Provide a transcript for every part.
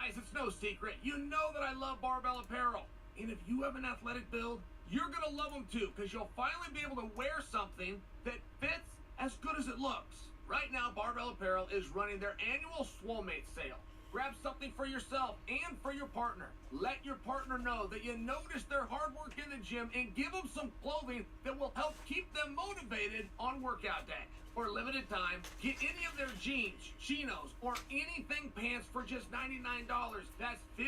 Guys, it's no secret. You know that I love barbell apparel. And if you have an athletic build, you're going to love them too, because you'll finally be able to wear something that fits as good as it looks. Right now, Barbell Apparel is running their annual Swolemate sale. Grab something for yourself and for your partner. Let your partner know that you noticed their hard work in the gym and give them some clothing that will help keep them motivated on workout day. For a limited time, get any of their jeans, chinos, or anything pants for just $99. That's $50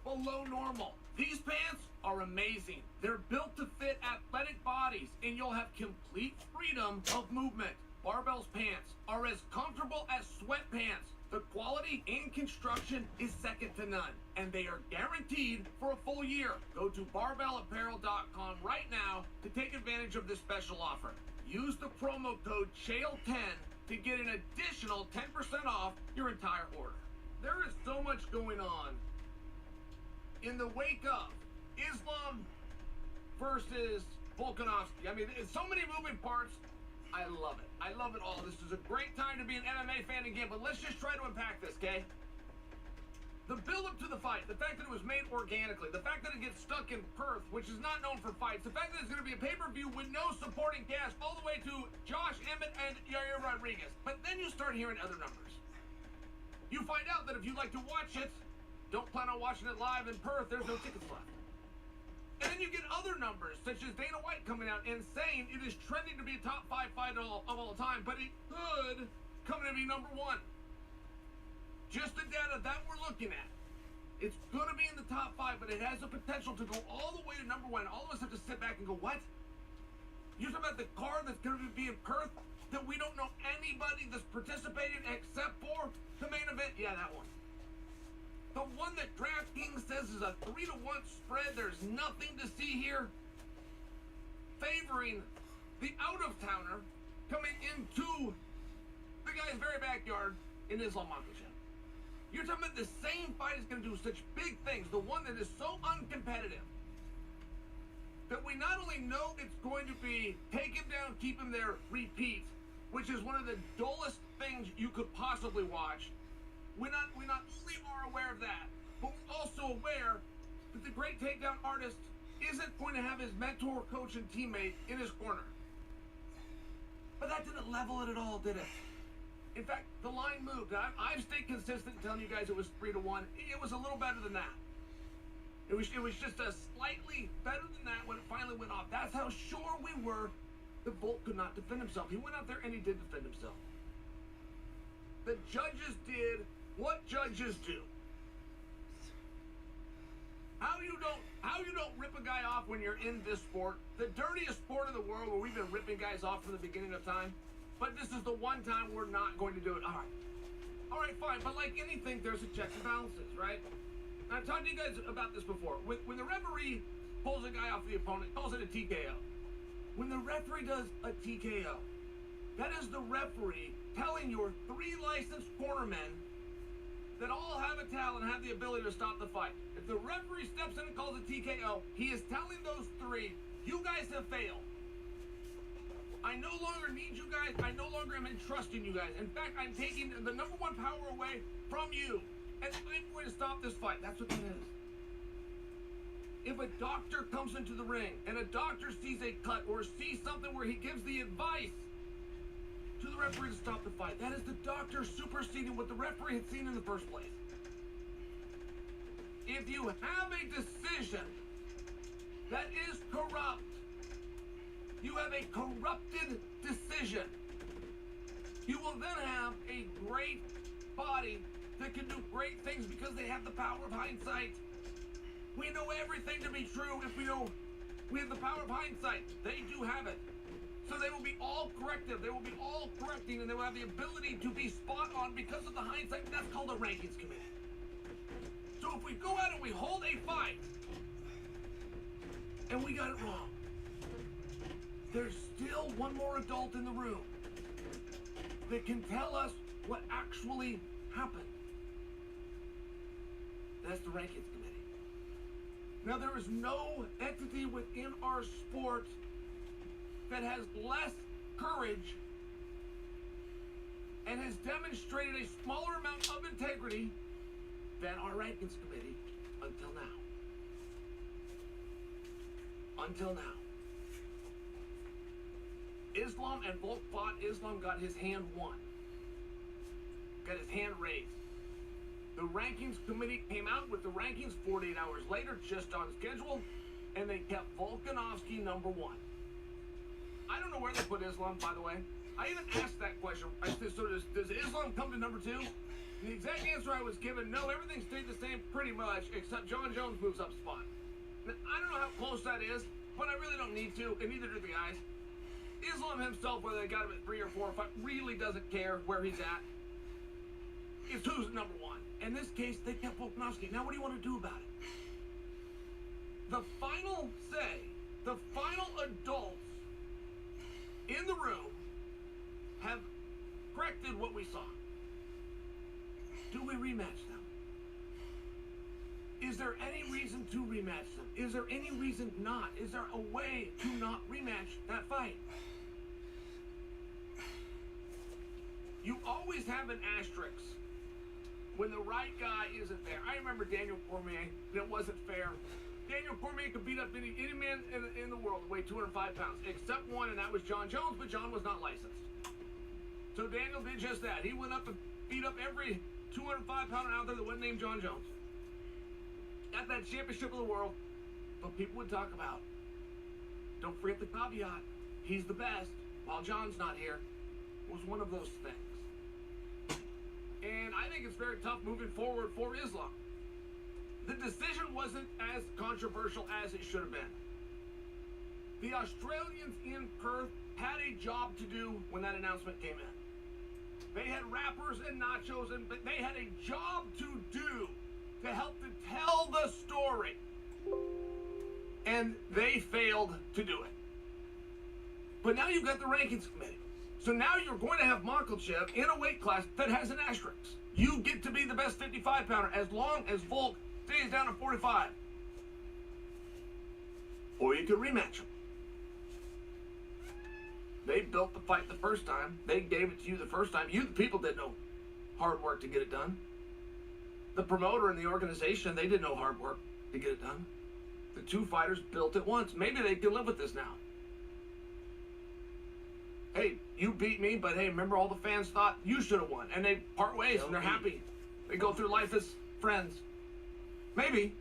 below normal. These pants are amazing. They're built to fit athletic bodies, and you'll have complete freedom of movement. Barbell's pants are as comfortable as sweatpants. The quality and construction is second to none, and they are guaranteed for a full year. Go to barbellapparel.com right now to take advantage of this special offer. Use the promo code CHAEL10 to get an additional 10% off your entire order. There is so much going on in the wake of Islam versus Volkanovski. I mean, it's so many moving parts. I love it. I love it all. This is a great time to be an MMA fan again, but let's just try to unpack this, okay? The build-up to the fight, the fact that it was made organically, the fact that it gets stuck in Perth, which is not known for fights, the fact that it's going to be a pay-per-view with no supporting cast, all the way to Josh Emmett and Yair Rodriguez. But then you start hearing other numbers. You find out that if you like to watch it, don't plan on watching it live in Perth, there's no tickets left. And then you get other numbers, such as Dana White coming out and saying it is trending to be a top 5 fight of all time, but it could come to be number 1. Just the data that we're looking at. It's going to be in the top 5, but it has the potential to go all the way to number 1. All of us have to sit back and go, what? You're talking about the card that's going to be in Perth that we don't know anybody that's participating except for the main event? Yeah, that one. The one that DraftKings says is a 3-to-1 spread. There's nothing to see here. Favoring the out-of-towner coming into the guy's very backyard in Islam Makhachev. You're talking about the same fight is going to do such big things. The one that is so uncompetitive that we not only know it's going to be take him down, keep him there, repeat, which is one of the dullest things you could possibly watch. We not only are aware of that, but we're also aware that the great takedown artist isn't going to have his mentor, coach, and teammate in his corner. But that didn't level it at all, did it? In fact, the line moved. I've stayed consistent telling you guys it was 3-to-1. It was a little better than that. It was just a slightly better than that when it finally went off. That's how sure we were that Volk could not defend himself. He went out there and he did defend himself. The judges did what judges do. How you don't rip a guy off when you're in this sport, the dirtiest sport in the world, where we've been ripping guys off from the beginning of time. But this is the one time we're not going to do it. All right, fine. But like anything, there's a checks and balances, right? And I've talked to you guys about this before. When the referee pulls a guy off the opponent, calls it a TKO. When the referee does a TKO, that is the referee telling your 3 licensed cornermen that all have a talent and have the ability to stop the fight. If the referee steps in and calls a TKO, he is telling those 3, you guys have failed. I no longer need you guys. I no longer am entrusting you guys. In fact, I'm taking the number 1 power away from you, and I'm going to stop this fight. That's what that is. If a doctor comes into the ring and a doctor sees a cut or sees something where he gives the advice to the referee to stop the fight, that is the doctor superseding what the referee had seen in the first place. If you have a decision that is corrupt, you have a corrupted decision, you will then have a great body that can do great things because they have the power of hindsight. We know everything to be true if we know we have the power of hindsight. They do have it. So they will be all corrective. They will be all correcting, and they will have the ability to be spot on because of the hindsight. That's called a rankings committee. So if we go out and we hold a fight and we got it wrong, there's still one more adult in the room that can tell us what actually happened. That's the rankings committee. Now, there is no entity within our sport that has less courage and has demonstrated a smaller amount of integrity fed our rankings committee until now. Until now. Islam and Volk fought. Islam got his hand won. Got his hand raised. The rankings committee came out with the rankings 48 hours later, just on schedule, and they kept Volkanovski number 1. I don't know where they put Islam, by the way. I even asked that question. I said, so does Islam come to number 2? And the exact answer I was given, no, everything stayed the same pretty much, except John Jones moves up a spot. Now, I don't know how close that is, but I really don't need to, and neither do the guys. Islam himself, whether they got him at 3 or 4 or 5, really doesn't care where he's at. It's who's number 1. In this case, they kept Volkanovski. Now, what do you want to do about it? The final say, the final adults in the room have corrected what we saw. Do we rematch them? Is there any reason to rematch them? Is there any reason not? Is there a way to not rematch that fight? You always have an asterisk when the right guy isn't there. I remember Daniel Cormier, and it wasn't fair. Daniel Cormier could beat up any man in the world, weighed 205 pounds, except one, and that was John Jones, but John was not licensed. So Daniel did just that. He went up and beat up every 205-pounder out there that wasn't named John Jones. Got that championship of the world, but people would talk about, don't forget the caveat, he's the best, while John's not here. It was one of those things. And I think it's very tough moving forward for Islam. The decision wasn't as controversial as it should have been. The Australians in Perth had a job to do when that announcement came in. They had rappers and nachos, but they had a job to do to help to tell the story. And they failed to do it. But now you've got the rankings committee. So now you're going to have Makhachev in a weight class that has an asterisk. You get to be the best 55-pounder as long as Volk stays down at 45. Or you could rematch him. They built the fight the first time. They gave it to you the first time. You, the people, did no hard work to get it done. The promoter and the organization, they did no hard work to get it done. The two fighters built it once. Maybe they can live with this now. Hey, you beat me, but hey, remember all the fans thought you should have won. And they part ways and they're happy. They go through life as friends. Maybe.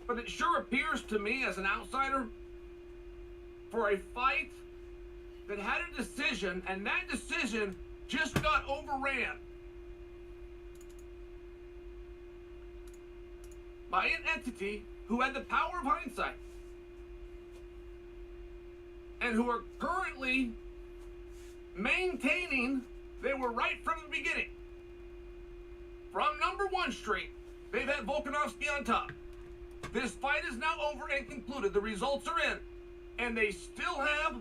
But it sure appears to me as an outsider for a fight that had a decision, and that decision just got overran by an entity who had the power of hindsight and who are currently maintaining they were right from the beginning. From number 1 street, they've had Volkanovski on top. This fight is now over and concluded. The results are in. And they still have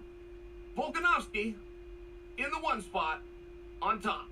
Volkanovski in the 1 spot on top.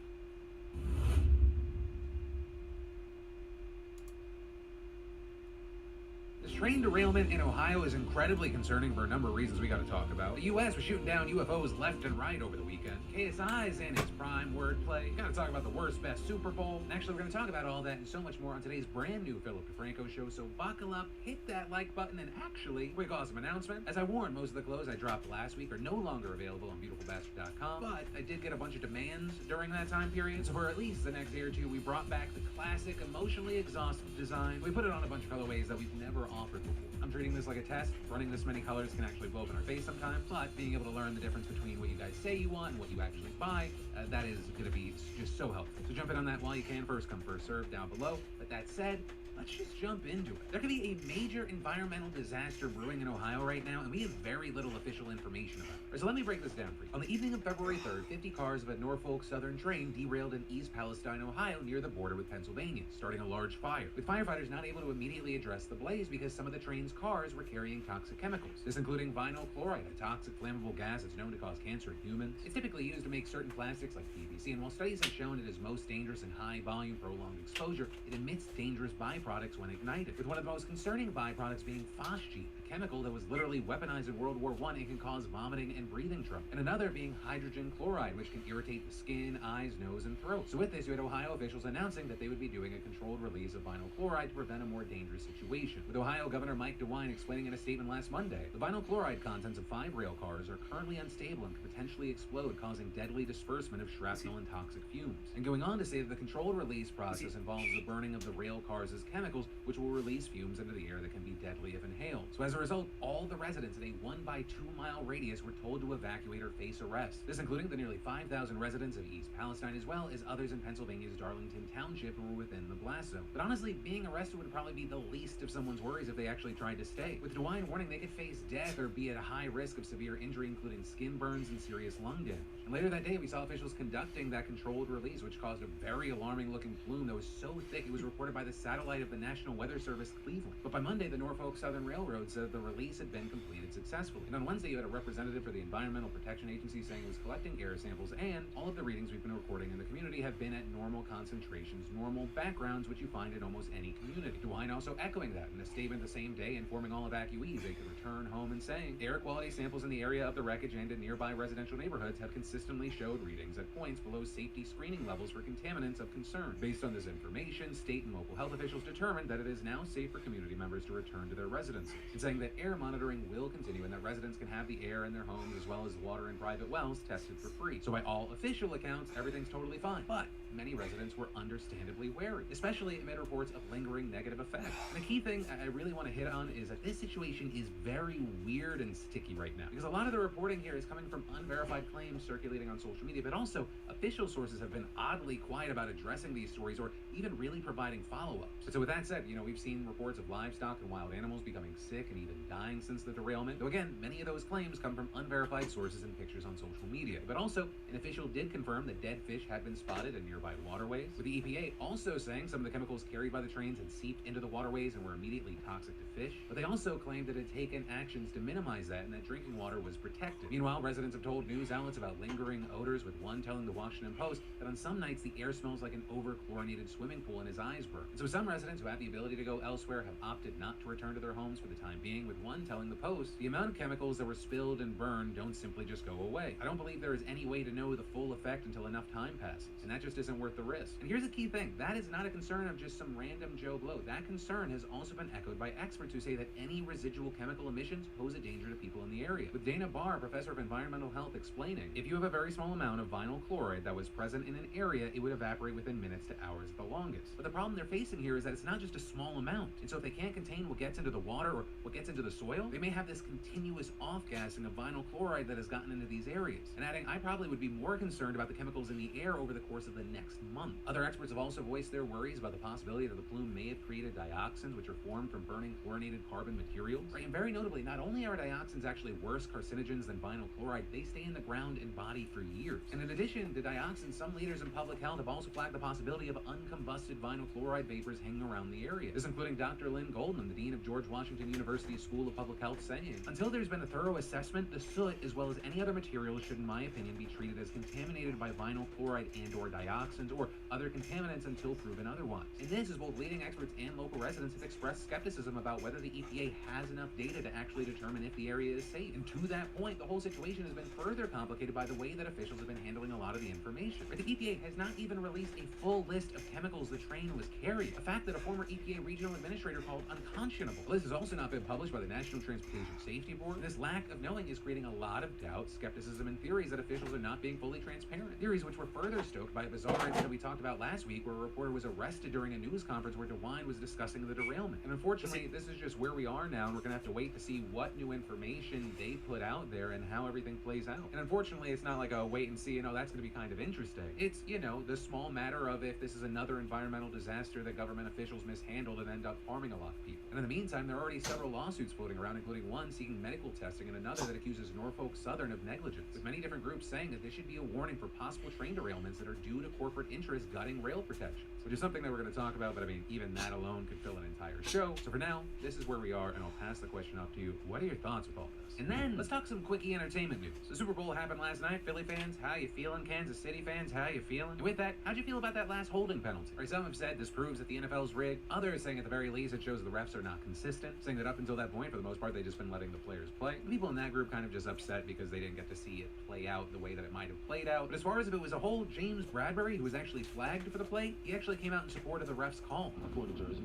This train derailment in Ohio is incredibly concerning for a number of reasons we got to talk about. The U.S. was shooting down UFOs left and right over the weekend. KSI's in its prime wordplay. Got to talk about the worst, best Super Bowl. And actually, we're going to talk about all that and so much more on today's brand new Philip DeFranco show. So buckle up, hit that like button, and actually, quick awesome announcement. As I warned, most of the clothes I dropped last week are no longer available on beautifulbastard.com, but I did get a bunch of demands during that time period. So for at least the next day or two, we brought back the classic, emotionally exhaustive design. We put it on a bunch of colorways that we've never offered before. I'm treating this like a test. Running this many colors can actually blow up in our face sometimes, but being able to learn the difference between what you guys say you want and what you actually buy, that is going to be just so helpful. So jump in on that while you can. First come, first serve down below. But that said, let's just jump into it. There could be a major environmental disaster brewing in Ohio right now, and we have very little official information about it. All right, so let me break this down for you. On the evening of February 3rd, 50 cars of a Norfolk Southern train derailed in East Palestine, Ohio, near the border with Pennsylvania, starting a large fire, with firefighters not able to immediately address the blaze because some of the train's cars were carrying toxic chemicals. This including vinyl chloride, a toxic flammable gas that's known to cause cancer in humans. It's typically used to make certain plastics like PVC, and while studies have shown it is most dangerous in high volume, prolonged exposure, it emits dangerous byproducts byproducts when ignited, with one of the most concerning byproducts being phosgene, a chemical that was literally weaponized in World War I and can cause vomiting and breathing trouble, and another being hydrogen chloride, which can irritate the skin, eyes, nose, and throat. So with this, you had Ohio officials announcing that they would be doing a controlled release of vinyl chloride to prevent a more dangerous situation, with Ohio Governor Mike DeWine explaining in a statement last Monday, the vinyl chloride contents of 5 rail cars are currently unstable and could potentially explode, causing deadly disbursement of shrapnel and toxic fumes. And going on to say that the controlled release process involves the burning of the rail cars as chemicals, which will release fumes into the air that can be deadly if inhaled. So as a result, all the residents in a 1 by 2 mile radius were told to evacuate or face arrest. This including the nearly 5,000 residents of East Palestine, as well as others in Pennsylvania's Darlington Township who were within the blast zone. But honestly, being arrested would probably be the least of someone's worries if they actually tried to stay, with DeWine warning they could face death or be at a high risk of severe injury, including skin burns and serious lung damage. And later that day, we saw officials conducting that controlled release, which caused a very alarming looking plume that was so thick it was reported by the satellite of the National Weather Service, Cleveland. But by Monday, the Norfolk Southern Railroad said the release had been completed successfully. And on Wednesday, you had a representative for the Environmental Protection Agency saying it was collecting air samples, and all of the readings we've been recording in the community have been at normal concentrations, normal backgrounds, which you find in almost any community. DeWine also echoing that in a statement the same day, informing all evacuees they could return home and saying air quality samples in the area of the wreckage and in nearby residential neighborhoods have consistently showed readings at points below safety screening levels for contaminants of concern. Based on this information, state and local health officials determined that it is now safe for community members to return to their residences, and saying that air monitoring will continue and that residents can have the air in their homes as well as water in private wells tested for free. So by all official accounts, everything's totally fine. But many residents were understandably wary, especially amid reports of lingering negative effects. And the key thing I really want to hit on is that this situation is very weird and sticky right now, because a lot of the reporting here is coming from unverified claims circulating on social media, but also official sources have been oddly quiet about addressing these stories or even really providing follow-ups. So with that said, we've seen reports of livestock and wild animals becoming sick and even dying since the derailment, though again, many of those claims come from unverified sources and pictures on social media. But also, an official did confirm that dead fish had been spotted in nearby waterways, with the EPA also saying some of the chemicals carried by the trains had seeped into the waterways and were immediately toxic to fish. But they also claimed that it had taken actions to minimize that and that drinking water was protected. Meanwhile, residents have told news outlets about lingering odors, with one telling the Washington Post that on some nights the air smells like an over-chlorinated swimming pool and his eyes burn. And so some residents who have the ability to go elsewhere have opted not to return to their homes for the time being, with one telling the Post, the amount of chemicals that were spilled and burned don't simply just go away. I don't believe there is any way to know the full effect until enough time passes, and that just isn't worth the risk. And here's the key thing, that is not a concern of just some random Joe Blow. That concern has also been echoed by experts who say that any residual chemical emissions pose a danger to people in the area, with Dana Barr, professor of environmental health, explaining, if you have a very small amount of vinyl chloride that was present in an area, it would evaporate within minutes to hours at the longest. But the problem they're facing here is that it's not just a small amount, and so if they can't contain what gets into the water or what gets into the soil, they may have this continuous off-gassing of vinyl chloride that has gotten into these areas. And adding, I probably would be more concerned about the chemicals in the air over the course of the next month. Other experts have also voiced their worries about the possibility that the plume may have created dioxins, which are formed from burning chlorinated carbon materials. Right, and very notably, not only are dioxins actually worse carcinogens than vinyl chloride, they stay in the ground and body for years. And in addition to dioxins, some leaders in public health have also flagged the possibility of uncombusted vinyl chloride vapors hanging around the area. This including Dr. Lynn Goldman, the dean of George Washington University School of Public Health, saying, until there's been a thorough assessment, the soot, as well as any other materials, should in my opinion be treated as contaminated by vinyl chloride and or dioxins or other contaminants until proven otherwise. And this is both leading experts and local residents have expressed skepticism about whether the EPA has enough data to actually determine if the area is safe. And to that point, the whole situation has been further complicated by the way that officials have been handling a lot of the information. Right, the EPA has not even released a full list of chemicals the train was carrying, a fact that a former EPA regional administrator called unconscionable. The list has also not been published by the National Transportation Safety Board, and this lack of knowing is creating a lot of doubt, skepticism, and theories that officials are not being fully transparent. Theories which were further stoked by a bizarre incident we talked about last week, where a reporter was arrested during a news conference where DeWine was discussing the derailment. And unfortunately, this is just where we are now, and we're gonna have to wait to see what new information they put out there and how everything plays out. And unfortunately, it's not like a wait and see, that's gonna be kind of interesting. It's, the small matter of if this is another environmental disaster that government officials mishandled and end up harming a lot of people. And in the meantime, there are already several lawsuits floating around, including one seeking medical testing and another that accuses Norfolk Southern of negligence, with many different groups saying that this should be a warning for possible train derailments that are due to corporate interests gutting rail protections, which is something that we're going to talk about, but even that alone could fill an entire show. So for now, this is where we are, and I'll pass the question off to you. What are your thoughts with all this? And then, let's talk some quickie entertainment news. The Super Bowl happened last night. Philly fans, how you feeling? Kansas City fans, how you feeling? And with that, how'd you feel about that last holding penalty? Right, some have said this proves that the NFL's almost rigged. Others saying at the very least it shows the refs are not consistent, saying that up until that point, for the most part, they've just been letting the players play. The people in that group kind of just upset because they didn't get to see it play out the way that it might have played out. But as far as if it was a whole, James Bradbury, who was actually flagged for the play, he actually came out in support of the ref's call. I pulled the jersey,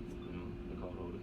the card holder.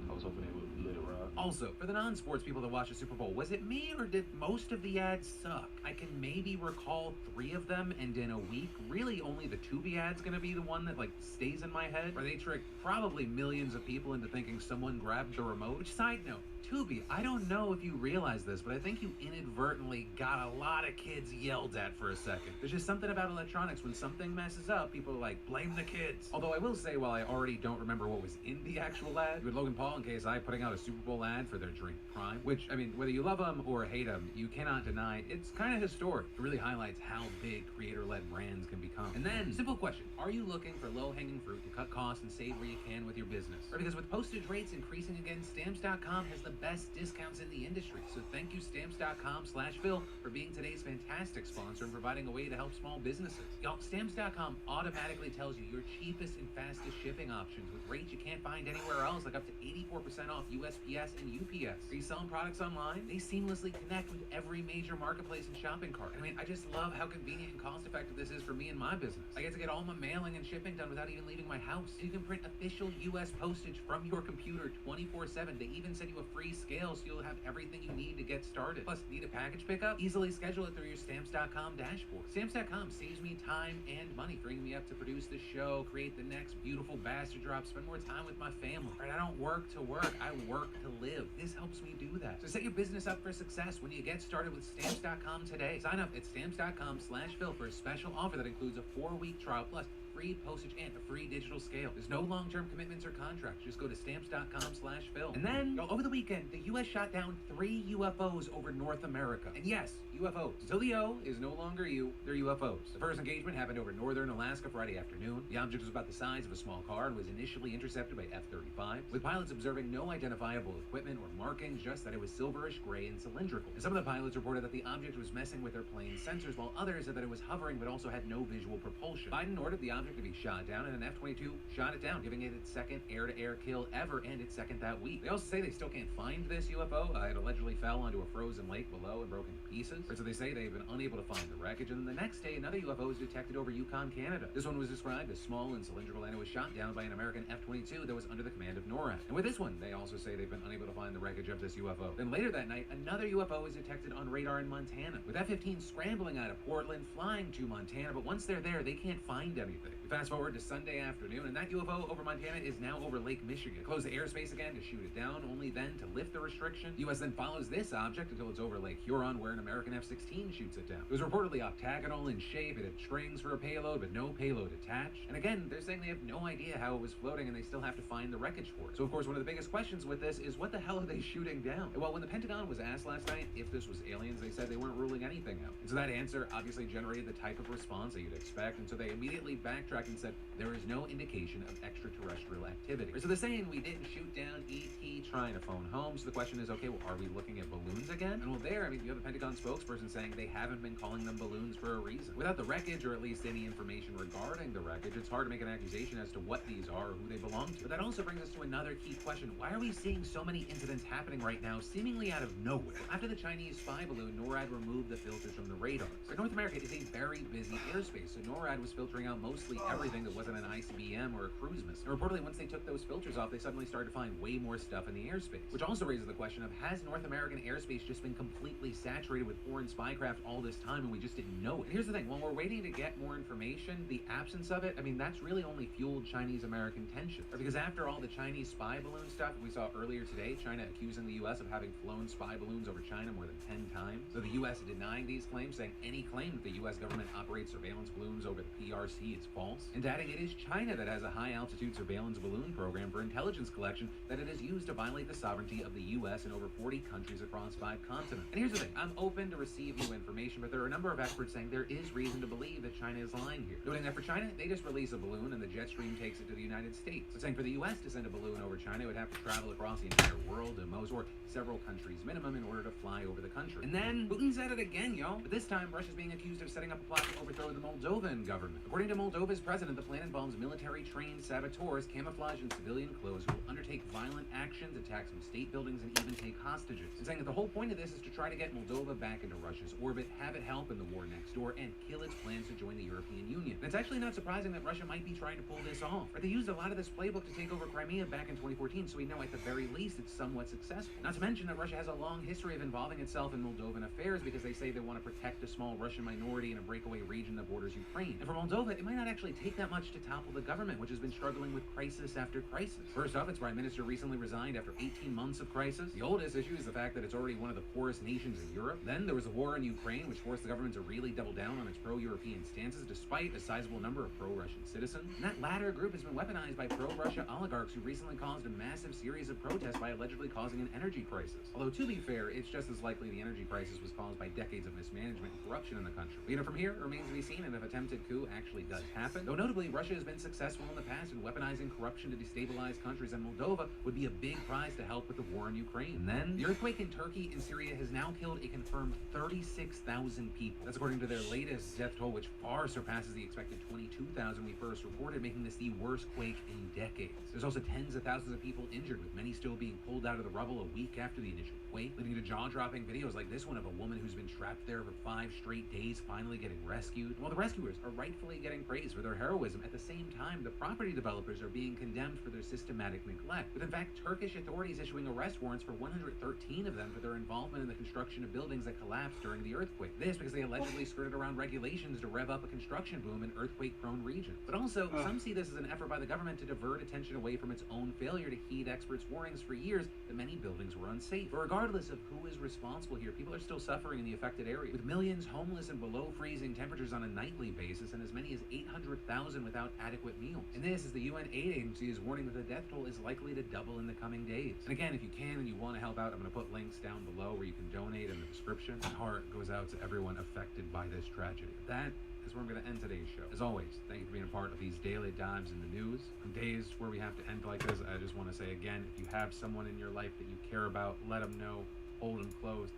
I was hoping they would let it ride. Also, for the non-sports people that watch the Super Bowl, was it me or did most of the ads suck? I can maybe recall 3 of them, and in a week, really only the Tubi ad's gonna be the one that stays in my head, where they tricked probably millions of people into thinking someone grabbed the remote. Which, side note, Tubi, I don't know if you realize this, but I think you inadvertently got a lot of kids yelled at for a second. There's just something about electronics, when something messes up, people are like, blame the kids. Although I will say, while I already don't remember what was in the actual ad, with Logan Paul and KSI putting out a Super Bowl ad for their drink Prime, which, I mean, whether you love them or hate them, you cannot deny it's kind of historic. It really highlights how big creator-led brands can become. And then, simple question, are you looking for low-hanging fruit to cut costs and save where you can with your business? Or because with postage rates increasing again, Stamps.com has the best discounts in the industry. So thank you Stamps.com/Phil for being today's fantastic sponsor and providing a way to help small businesses. Y'all, Stamps.com automatically tells you your cheapest and fastest shipping options with rates you can't find anywhere else, like up to 84% off USPS and UPS. Are you selling products online? They seamlessly connect with every major marketplace and shopping cart. I mean, I just love how convenient and cost effective this is for me and my business. I get to get all my mailing and shipping done without even leaving my house. You can print official US postage from your computer 24/7. They even send you a free scale so you'll have everything you need to get started. Plus, need a package pickup? Easily schedule it through your Stamps.com dashboard. Stamps.com saves me time and money, freeing me up to produce the show, create the next beautiful bastard drop, spend more time with my family. Right? I don't work to work, I work to live. This helps me do that. So set your business up for success when you get started with Stamps.com today. Sign up at Stamps.com/Phil for a special offer that includes a 4-week trial plus free postage and a free digital scale. There's no long-term commitments or contracts. Just go to Stamps.com/Phil. And then, over the weekend, the U.S. shot down 3 UFOs over North America. And yes, UFOs. Until the O is no longer you, they're UFOs. The first engagement happened over northern Alaska Friday afternoon. The object was about the size of a small car and was initially intercepted by F-35, with pilots observing no identifiable equipment or markings, just that it was silverish gray and cylindrical. And some of the pilots reported that the object was messing with their plane's sensors, while others said that it was hovering but also had no visual propulsion. Biden ordered the object to be shot down, and an F-22 shot it down, giving it its second air-to-air kill ever and its second that week. They also say they still can't find this UFO. It allegedly fell onto a frozen lake below and broke into pieces. Or so they say they've been unable to find the wreckage. And then the next day, another UFO was detected over Yukon, Canada. This one was described as small and cylindrical, and it was shot down by an American F-22 that was under the command of NORAD. And with this one, they also say they've been unable to find the wreckage of this UFO. Then later that night, another UFO was detected on radar in Montana, with F-15 scrambling out of Portland, flying to Montana, but once they're there, they can't find anything. Fast forward to Sunday afternoon, and that UFO over Montana is now over Lake Michigan. Close the airspace again to shoot it down, only then to lift the restriction. The U.S. then follows this object until it's over Lake Huron, where an American F-16 shoots it down. It was reportedly octagonal in shape, it had strings for a payload, but no payload attached. And again, they're saying they have no idea how it was floating, and they still have to find the wreckage for it. So of course, one of the biggest questions with this is, what the hell are they shooting down? And well, when the Pentagon was asked last night if this was aliens, they said they weren't ruling anything out. And so that answer obviously generated the type of response that you'd expect, and so they immediately backtracked and said, there is no indication of extraterrestrial activity. So they're saying we didn't shoot down ET trying to phone home. So the question is, okay, well, are we looking at balloons again? And well, there, I mean, you have a Pentagon spokesperson saying they haven't been calling them balloons for a reason. Without the wreckage, or at least any information regarding the wreckage, it's hard to make an accusation as to what these are or who they belong to. But that also brings us to another key question. Why are we seeing so many incidents happening right now, seemingly out of nowhere? After the Chinese spy balloon, NORAD removed the filters from the radars. But North America is a very busy airspace, so NORAD was filtering out mostly everything that wasn't an ICBM or a cruise missile. And reportedly, once they took those filters off, they suddenly started to find way more stuff in the airspace. Which also raises the question of, has North American airspace just been completely saturated with foreign spycraft all this time and we just didn't know it? And here's the thing, when we're waiting to get more information, the absence of it, I mean, that's really only fueled Chinese-American tensions. Because after all the Chinese spy balloon stuff we saw earlier today, China accusing the U.S. of having flown spy balloons over China more than 10 times. So the U.S. denying these claims, saying any claim that the U.S. government operates surveillance balloons over the PRC is false. And adding it is China that has a high-altitude surveillance balloon program for intelligence collection that it has used to violate the sovereignty of the U.S. in over 40 countries across 5 continents. And here's the thing, I'm open to receive new information, but there are a number of experts saying there is reason to believe that China is lying here. Noting that for China, they just release a balloon and the jet stream takes it to the United States. So saying for the U.S. to send a balloon over China, it would have to travel across the entire world and most, or several countries minimum, in order to fly over the country. And then Putin's at it again, y'all. But this time, Russia's being accused of setting up a plot to overthrow the Moldovan government. According to Moldova's president, the plan involves military-trained saboteurs camouflaged in civilian clothes who will undertake violent actions, attack some state buildings, and even take hostages. And saying that the whole point of this is to try to get Moldova back into Russia's orbit, have it help in the war next door, and kill its plans to join the European Union. And it's actually not surprising that Russia might be trying to pull this off. Right? They used a lot of this playbook to take over Crimea back in 2014, so we know at the very least it's somewhat successful. Not to mention that Russia has a long history of involving itself in Moldovan affairs because they say they want to protect a small Russian minority in a breakaway region that borders Ukraine. And for Moldova, it might not actually take that much to topple the government, which has been struggling with crisis after crisis. First off, its prime minister recently resigned after 18 months of crisis. The oldest issue is the fact that it's already one of the poorest nations in Europe. Then there was a war in Ukraine, which forced the government to really double down on its pro-European stances despite a sizable number of pro-Russian citizens. And that latter group has been weaponized by pro-Russia oligarchs who recently caused a massive series of protests by allegedly causing an energy crisis. Although, to be fair, it's just as likely the energy crisis was caused by decades of mismanagement and corruption in the country. But, from here, it remains to be seen if attempted coup actually does happen. Though notably, Russia has been successful in the past in weaponizing corruption to destabilize countries, and Moldova would be a big prize to help with the war in Ukraine. And then, the earthquake in Turkey and Syria has now killed a confirmed 36,000 people. That's according to their latest death toll, which far surpasses the expected 22,000 we first reported, making this the worst quake in decades. There's also tens of thousands of people injured, with many still being pulled out of the rubble a week after the initial quake, leading to jaw-dropping videos like this one of a woman who's been trapped there for 5 straight days finally getting rescued. While the rescuers are rightfully getting praise for their heroism, at the same time, the property developers are being condemned for their systematic neglect, with in fact Turkish authorities issuing arrest warrants for 113 of them for their involvement in the construction of buildings that collapsed during the earthquake. This because they allegedly skirted around regulations to rev up a construction boom in earthquake-prone regions. But also, some see this as an effort by the government to divert attention away from its own failure to heed experts' warnings for years that many buildings were unsafe. But regardless of who is responsible here, people are still suffering in the affected area, with millions homeless and below freezing temperatures on a nightly basis, and as many as 800,000 without adequate meals. And this, as the UN aid agency is warning that the death toll is likely to double in the coming days. And again, if you can and you want to help out, I'm going to put links down below where you can donate in the description. My heart goes out to everyone affected by this tragedy. That is where I'm going to end today's show. As always, thank you for being a part of these daily dives in the news. On days where we have to end like this, I just want to say again, if you have someone in your life that you care about, let them know, hold them close.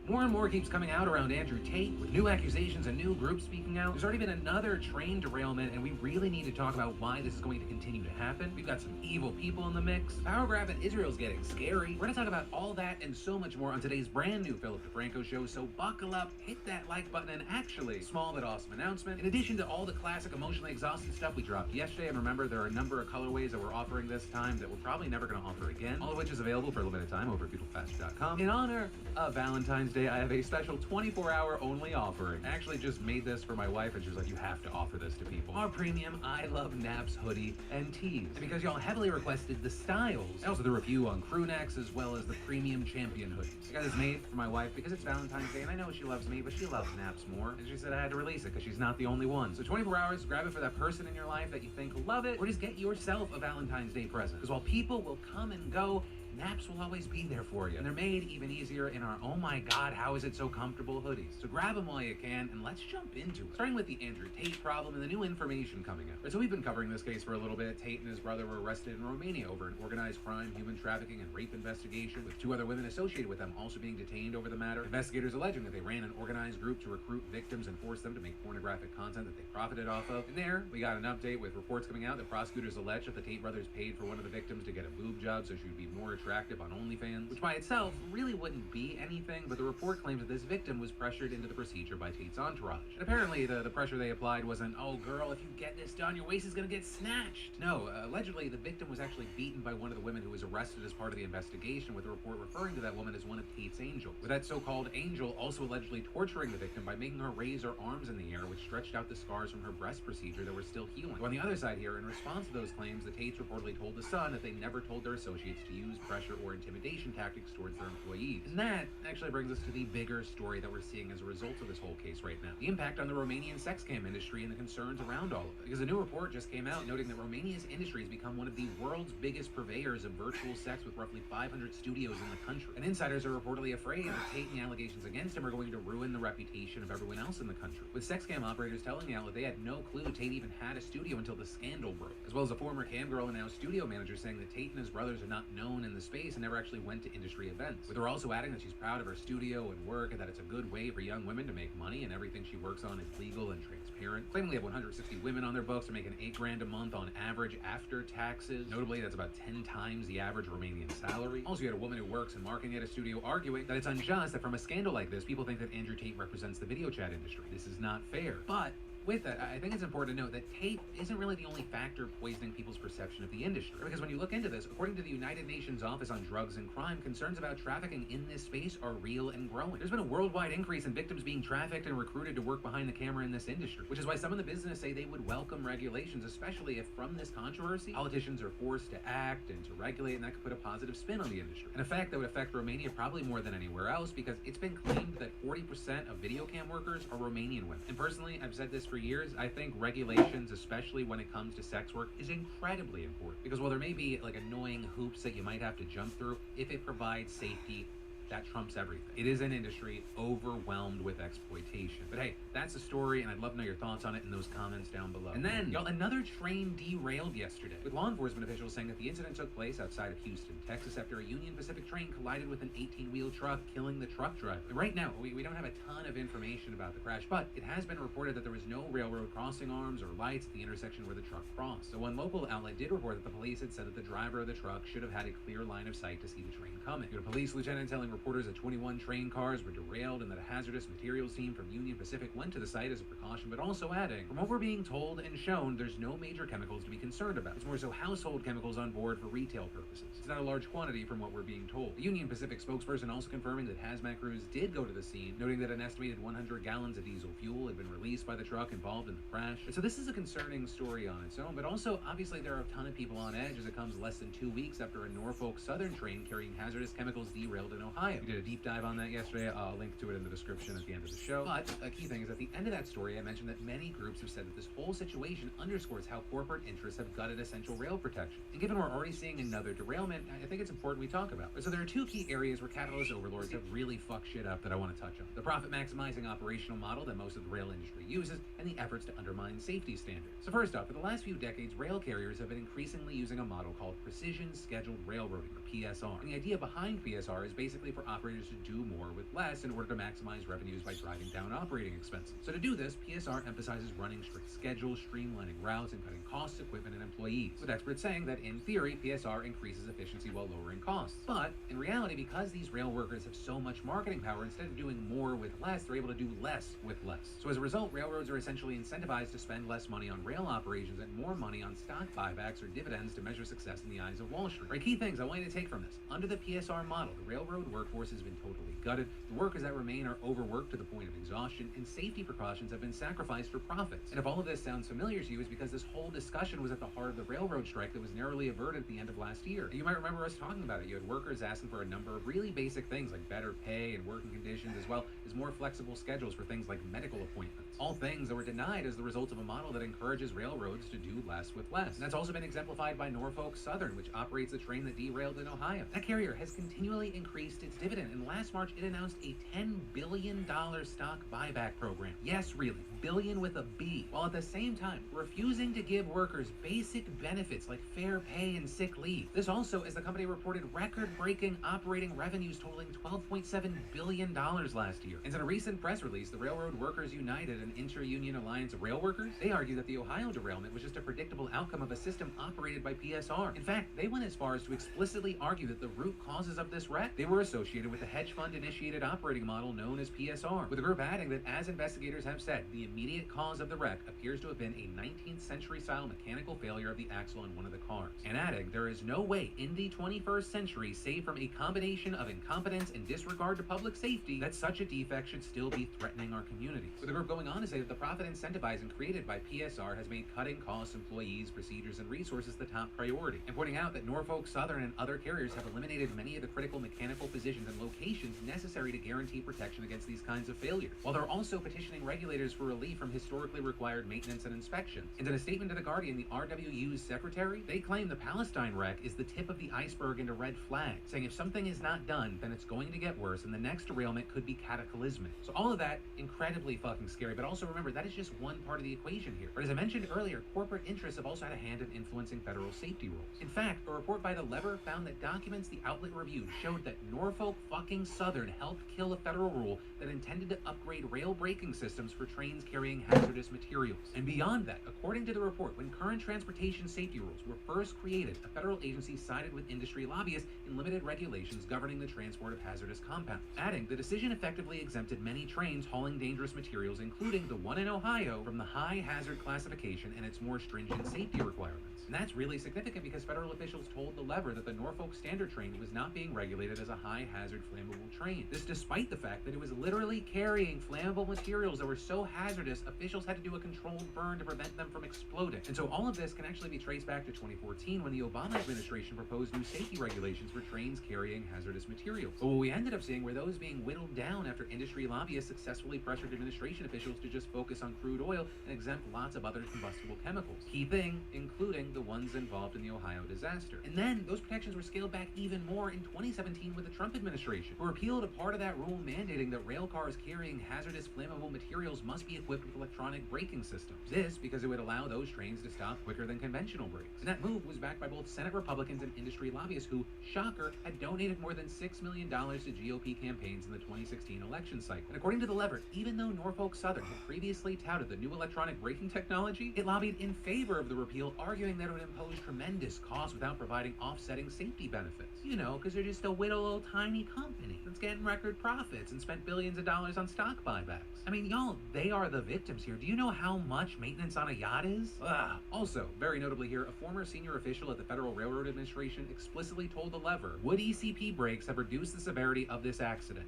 More and more keeps coming out around Andrew Tate, with new accusations and new groups speaking out. There's already been another train derailment, and we really need to talk about why this is going to continue to happen. We've got some evil people in the mix. The power grab in Israel's getting scary. We're going to talk about all that and so much more on today's brand new Philip DeFranco show, so buckle up, hit that like button, and actually, small but awesome announcement. In addition to all the classic emotionally exhausted stuff we dropped yesterday, and remember, there are a number of colorways that we're offering this time that we're probably never going to offer again, all of which is available for a little bit of time over at beautifulfashion.com. In honor of Valentine's Day, I have a special 24-hour only offering. I actually just made this for my wife, and she was like, you have to offer this to people. Our premium I Love Naps hoodie and tees. And because y'all heavily requested the styles, I also did a review on crew necks as well as the premium champion hoodies. I got this made for my wife because it's Valentine's Day, and I know she loves me, but she loves naps more. And she said I had to release it because she's not the only one. So 24 hours, grab it for that person in your life that you think will love it, or just get yourself a Valentine's Day present. Because while people will come and go, naps will always be there for you. And they're made even easier in our oh my god, how is it so comfortable hoodies. So grab them while you can, and let's jump into it. Starting with the Andrew Tate problem and the new information coming out. Right, so we've been covering this case for a little bit. Tate and his brother were arrested in Romania over an organized crime, human trafficking, and rape investigation, with 2 other women associated with them also being detained over the matter. Investigators alleging that they ran an organized group to recruit victims and force them to make pornographic content that they profited off of. And there, we got an update with reports coming out that prosecutors allege that the Tate brothers paid for one of the victims to get a boob job so she would be more attractive on OnlyFans, which by itself really wouldn't be anything, but the report claims that this victim was pressured into the procedure by Tate's entourage. And apparently the pressure they applied wasn't, oh girl, if you get this done, your waist is gonna get snatched. No, allegedly the victim was actually beaten by one of the women who was arrested as part of the investigation, with the report referring to that woman as one of Tate's angels, with that so-called angel also allegedly torturing the victim by making her raise her arms in the air, which stretched out the scars from her breast procedure that were still healing. So on the other side here, in response to those claims, the Tates reportedly told The Sun that they never told their associates to use pressure or intimidation tactics towards their employees. And that actually brings us to the bigger story that we're seeing as a result of this whole case right now. The impact on the Romanian sex cam industry and the concerns around all of it. Because a new report just came out noting that Romania's industry has become one of the world's biggest purveyors of virtual sex, with roughly 500 studios in the country. And insiders are reportedly afraid that Tate and the allegations against him are going to ruin the reputation of everyone else in the country, with sex cam operators telling the outlet they had no clue Tate even had a studio until the scandal broke, as well as a former cam girl and now studio manager saying that Tate and his brothers are not known in the the space and never actually went to industry events. With her also adding that she's proud of her studio and work and that it's a good way for young women to make money and everything she works on is legal and transparent. Claiming they have 160 women on their books are making $8,000 a month on average after taxes. Notably, that's about 10 times the average Romanian salary. Also, you had a woman who works in marketing at a studio arguing that it's unjust that from a scandal like this, people think that Andrew Tate represents the video chat industry. This is not fair. But with that, I think it's important to note that Tate isn't really the only factor poisoning people's perception of the industry. Because when you look into this, according to the United Nations Office on Drugs and Crime, concerns about trafficking in this space are real and growing. There's been a worldwide increase in victims being trafficked and recruited to work behind the camera in this industry, which is why some in the business say they would welcome regulations, especially if from this controversy, politicians are forced to act and to regulate, and that could put a positive spin on the industry. An effect that would affect Romania probably more than anywhere else, because it's been claimed that 40% of video cam workers are Romanian women. And personally, I've said this for years, I think regulations, especially when it comes to sex work, is incredibly important. Because while there may be like annoying hoops that you might have to jump through, if it provides safety, that trumps everything. It is an industry overwhelmed with exploitation. But hey, that's the story, and I'd love to know your thoughts on it in those comments down below. And then, y'all, another train derailed yesterday, with law enforcement officials saying that the incident took place outside of Houston, Texas, after a Union Pacific train collided with an 18-wheel truck, killing the truck driver. And right now, we don't have a ton of information about the crash, but it has been reported that there was no railroad crossing arms or lights at the intersection where the truck crossed. So one local outlet did report that the police had said that the driver of the truck should have had a clear line of sight to see the train coming. You had a police lieutenant telling reporters that 21 train cars were derailed and that a hazardous materials team from Union Pacific went to the site as a precaution, but also adding, from what we're being told and shown, there's no major chemicals to be concerned about. It's more so household chemicals on board for retail purposes. It's not a large quantity from what we're being told. The Union Pacific spokesperson also confirming that hazmat crews did go to the scene, noting that an estimated 100 gallons of diesel fuel had been released by the truck involved in the crash. And so this is a concerning story on its own, but also obviously there are a ton of people on edge as it comes less than 2 weeks after a Norfolk Southern train carrying hazardous chemicals derailed in Ohio. We did a deep dive on that yesterday. I'll link to it in the description at the end of the show. But a key thing is at the end of that story, I mentioned that many groups have said that this whole situation underscores how corporate interests have gutted essential rail protection. And given we're already seeing another derailment, I think it's important we talk about it. So there are two key areas where capitalist overlords have really fucked shit up that I want to touch on. The profit-maximizing operational model that most of the rail industry uses, and the efforts to undermine safety standards. So first off, for the last few decades, rail carriers have been increasingly using a model called Precision Scheduled Railroading, or PSR. And the idea behind PSR is basically for operators to do more with less in order to maximize revenues by driving down operating expenses. So to do this, PSR emphasizes running strict schedules, streamlining routes, and cutting costs, equipment, and employees, with experts saying that in theory, PSR increases efficiency while lowering costs. But in reality, because these rail workers have so much marketing power, instead of doing more with less, they're able to do less with less. So as a result, railroads are essentially incentivized to spend less money on rail operations and more money on stock buybacks or dividends to measure success in the eyes of Wall Street. Right, key things I want you to take from this. Under the PSR model, the railroad workforce has been totally gutted, the workers that remain are overworked to the point of exhaustion, and safety precautions have been sacrificed for profits. And if all of this sounds familiar to you, it's because this whole discussion was at the heart of the railroad strike that was narrowly averted at the end of last year. You might remember us talking about it. You had workers asking for a number of really basic things like better pay and working conditions, as well as more flexible schedules for things like medical appointments. All things that were denied as the result of a model that encourages railroads to do less with less. And that's also been exemplified by Norfolk Southern, which operates the train that derailed in Ohio. That carrier has continually increased its dividend, and last March it announced a $10 billion stock buyback program. Yes, really, billion with a B, while at the same time refusing to give workers basic benefits like fair pay and sick leave. This also, as the company reported, record-breaking operating revenues totaling $12.7 billion last year. And in a recent press release, the Railroad Workers United, an inter-union alliance of rail workers, they argue that the Ohio derailment was just a predictable outcome of a system operated by PSR. In fact, they went as far as to explicitly argue that the root causes of this wreck, they were associated with the hedge fund-initiated operating model known as PSR, with the group adding that, as investigators have said, the immediate cause of the wreck appears to have been a 19th century style mechanical failure of the axle in one of the cars. And adding, there is no way in the 21st century, save from a combination of incompetence and disregard to public safety, that such a defect should still be threatening our communities. With the group going on to say that the profit incentivizing created by PSR has made cutting costs, employees, procedures, and resources the top priority, and pointing out that Norfolk Southern and other carriers have eliminated many of the critical mechanical positions positions and locations necessary to guarantee protection against these kinds of failures, while they're also petitioning regulators for relief from historically required maintenance and inspections. And in a statement to The Guardian, the RWU's secretary, they claim the Palestine wreck is the tip of the iceberg and a red flag, saying if something is not done, then it's going to get worse and the next derailment could be cataclysmic. So all of that, incredibly fucking scary, but also remember, that is just one part of the equation here. But as I mentioned earlier, corporate interests have also had a hand in influencing federal safety rules. In fact, a report by The Lever found that documents the outlet reviewed showed that Norfolk fucking Southern helped kill a federal rule that intended to upgrade rail braking systems for trains carrying hazardous materials. And beyond that, according to the report, when current transportation safety rules were first created, a federal agency sided with industry lobbyists in limited regulations governing the transport of hazardous compounds. Adding, the decision effectively exempted many trains hauling dangerous materials, including the one in Ohio, from the high hazard classification and its more stringent safety requirements. And that's really significant because federal officials told The Lever that the Norfolk Standard train was not being regulated as a high-hazard flammable train. This despite the fact that it was literally carrying flammable materials that were so hazardous, officials had to do a controlled burn to prevent them from exploding. And so all of this can actually be traced back to 2014 when the Obama administration proposed new safety regulations for trains carrying hazardous materials. But what we ended up seeing were those being whittled down after industry lobbyists successfully pressured administration officials to just focus on crude oil and exempt lots of other combustible chemicals. Key thing, including the ones involved in the Ohio disaster. And then those protections were scaled back even more in 2017 with the Trump administration, who repealed a part of that rule mandating that rail cars carrying hazardous flammable materials must be equipped with electronic braking systems. This because it would allow those trains to stop quicker than conventional brakes. And that move was backed by both Senate Republicans and industry lobbyists who, shocker, had donated more than $6 million to GOP campaigns in the 2016 election cycle. And according to The Lever, even though Norfolk Southern had previously touted the new electronic braking technology, it lobbied in favor of the repeal, arguing that it would impose tremendous costs without providing offsetting safety benefits. You know, because they're just a little old tiny company that's getting record profits and spent billions of dollars on stock buybacks. I mean, y'all, they are the victims here. Do you know how much maintenance on a yacht is? Ugh. Also, very notably here, a former senior official at the Federal Railroad Administration explicitly told The Lever, would ECP brakes have reduced the severity of this accident?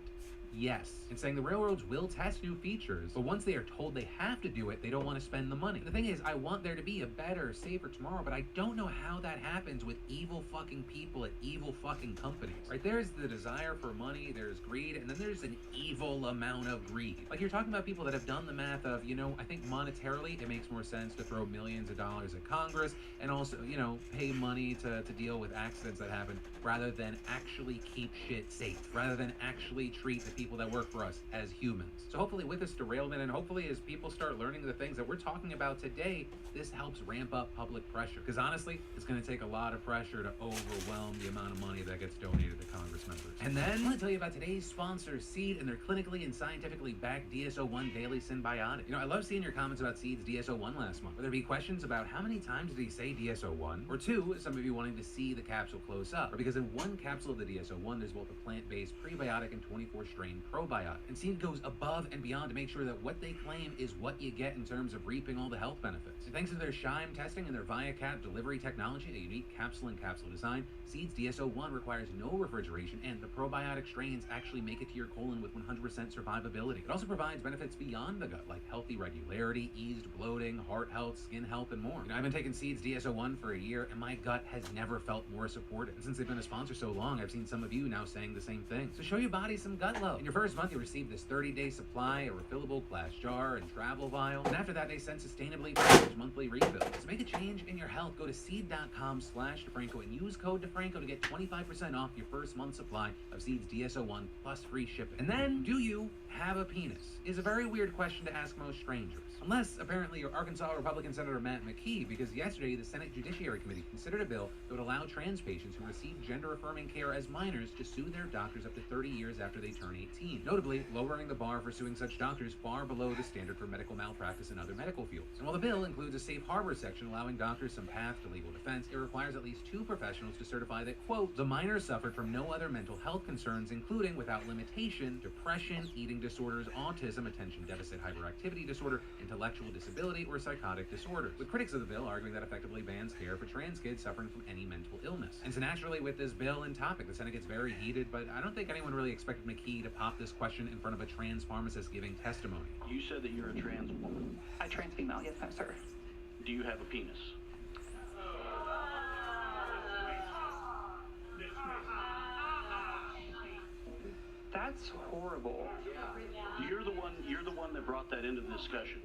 Yes, and saying the railroads will test new features, but once they are told they have to do it, they don't want to spend the money. The thing is, I want there to be a better, safer tomorrow, but I don't know how that happens with evil fucking people at evil fucking companies. Right, there's the desire for money, there's greed, and then there's an evil amount of greed. Like, you're talking about people that have done the math of, you know, I think monetarily it makes more sense to throw millions of dollars at Congress and also, you know, pay money to deal with accidents that happen rather than actually keep shit safe, rather than actually treat the people that work for us as humans. So hopefully with this derailment, and hopefully as people start learning the things that we're talking about today, this helps ramp up public pressure. Because honestly, it's going to take a lot of pressure to overwhelm the amount of money that gets donated to Congress members. And then I want to tell you about today's sponsor, Seed, and their clinically and scientifically backed DSO1 Daily Synbiotic. You know, I love seeing your comments about Seed's DSO1 last month. Will there be questions about how many times did he say DSO1? Or two, some of you wanting to see the capsule close up. Or because in one capsule of the DSO1, there's both a plant-based prebiotic and 24-strain probiotic. And Seed goes above and beyond to make sure that what they claim is what you get in terms of reaping all the health benefits. And thanks to their Scheim testing and their ViaCap delivery technology, a unique capsule and capsule design, Seed's DSO1 requires no refrigeration, and the probiotic strains actually make it to your colon with 100% survivability. It also provides benefits beyond the gut, like healthy regularity, eased bloating, heart health, skin health, and more. You know, I've been taking Seed's DSO1 for a year, and my gut has never felt more supported. And since they've been a sponsor so long, I've seen some of you now saying the same thing. So show your body some gut love. In your first month, you'll receive this 30-day supply, a refillable glass jar, and travel vial. And after that, they send sustainably packaged monthly refills. To make a change in your health, go to seed.com/DeFranco and use code DeFranco to get 25% off your first month's supply of Seed's DSO1 plus free shipping. And then, do you have a penis? Is a very weird question to ask most strangers. Unless, apparently, you're Arkansas Republican Senator Matt McKee, because yesterday the Senate Judiciary Committee considered a bill that would allow trans patients who receive gender-affirming care as minors to sue their doctors up to 30 years after they turn 18, notably lowering the bar for suing such doctors far below the standard for medical malpractice in other medical fields. And while the bill includes a safe harbor section allowing doctors some path to legal defense, it requires at least 2 professionals to certify that, quote, the minor suffered from no other mental health concerns, including, without limitation, depression, eating disorders, autism, attention deficit hyperactivity disorder, intellectual disability, or psychotic disorders, with critics of the bill arguing that effectively bans care for trans kids suffering from any mental illness. And so naturally, with this bill and topic, the Senate gets very heated, but I don't think anyone really expected McKee to pop this question in front of a trans pharmacist giving testimony. You said that you're a trans woman. A trans female, yes, ma'am, sir. Do you have a penis? That's horrible. You're the one that brought that into the discussion.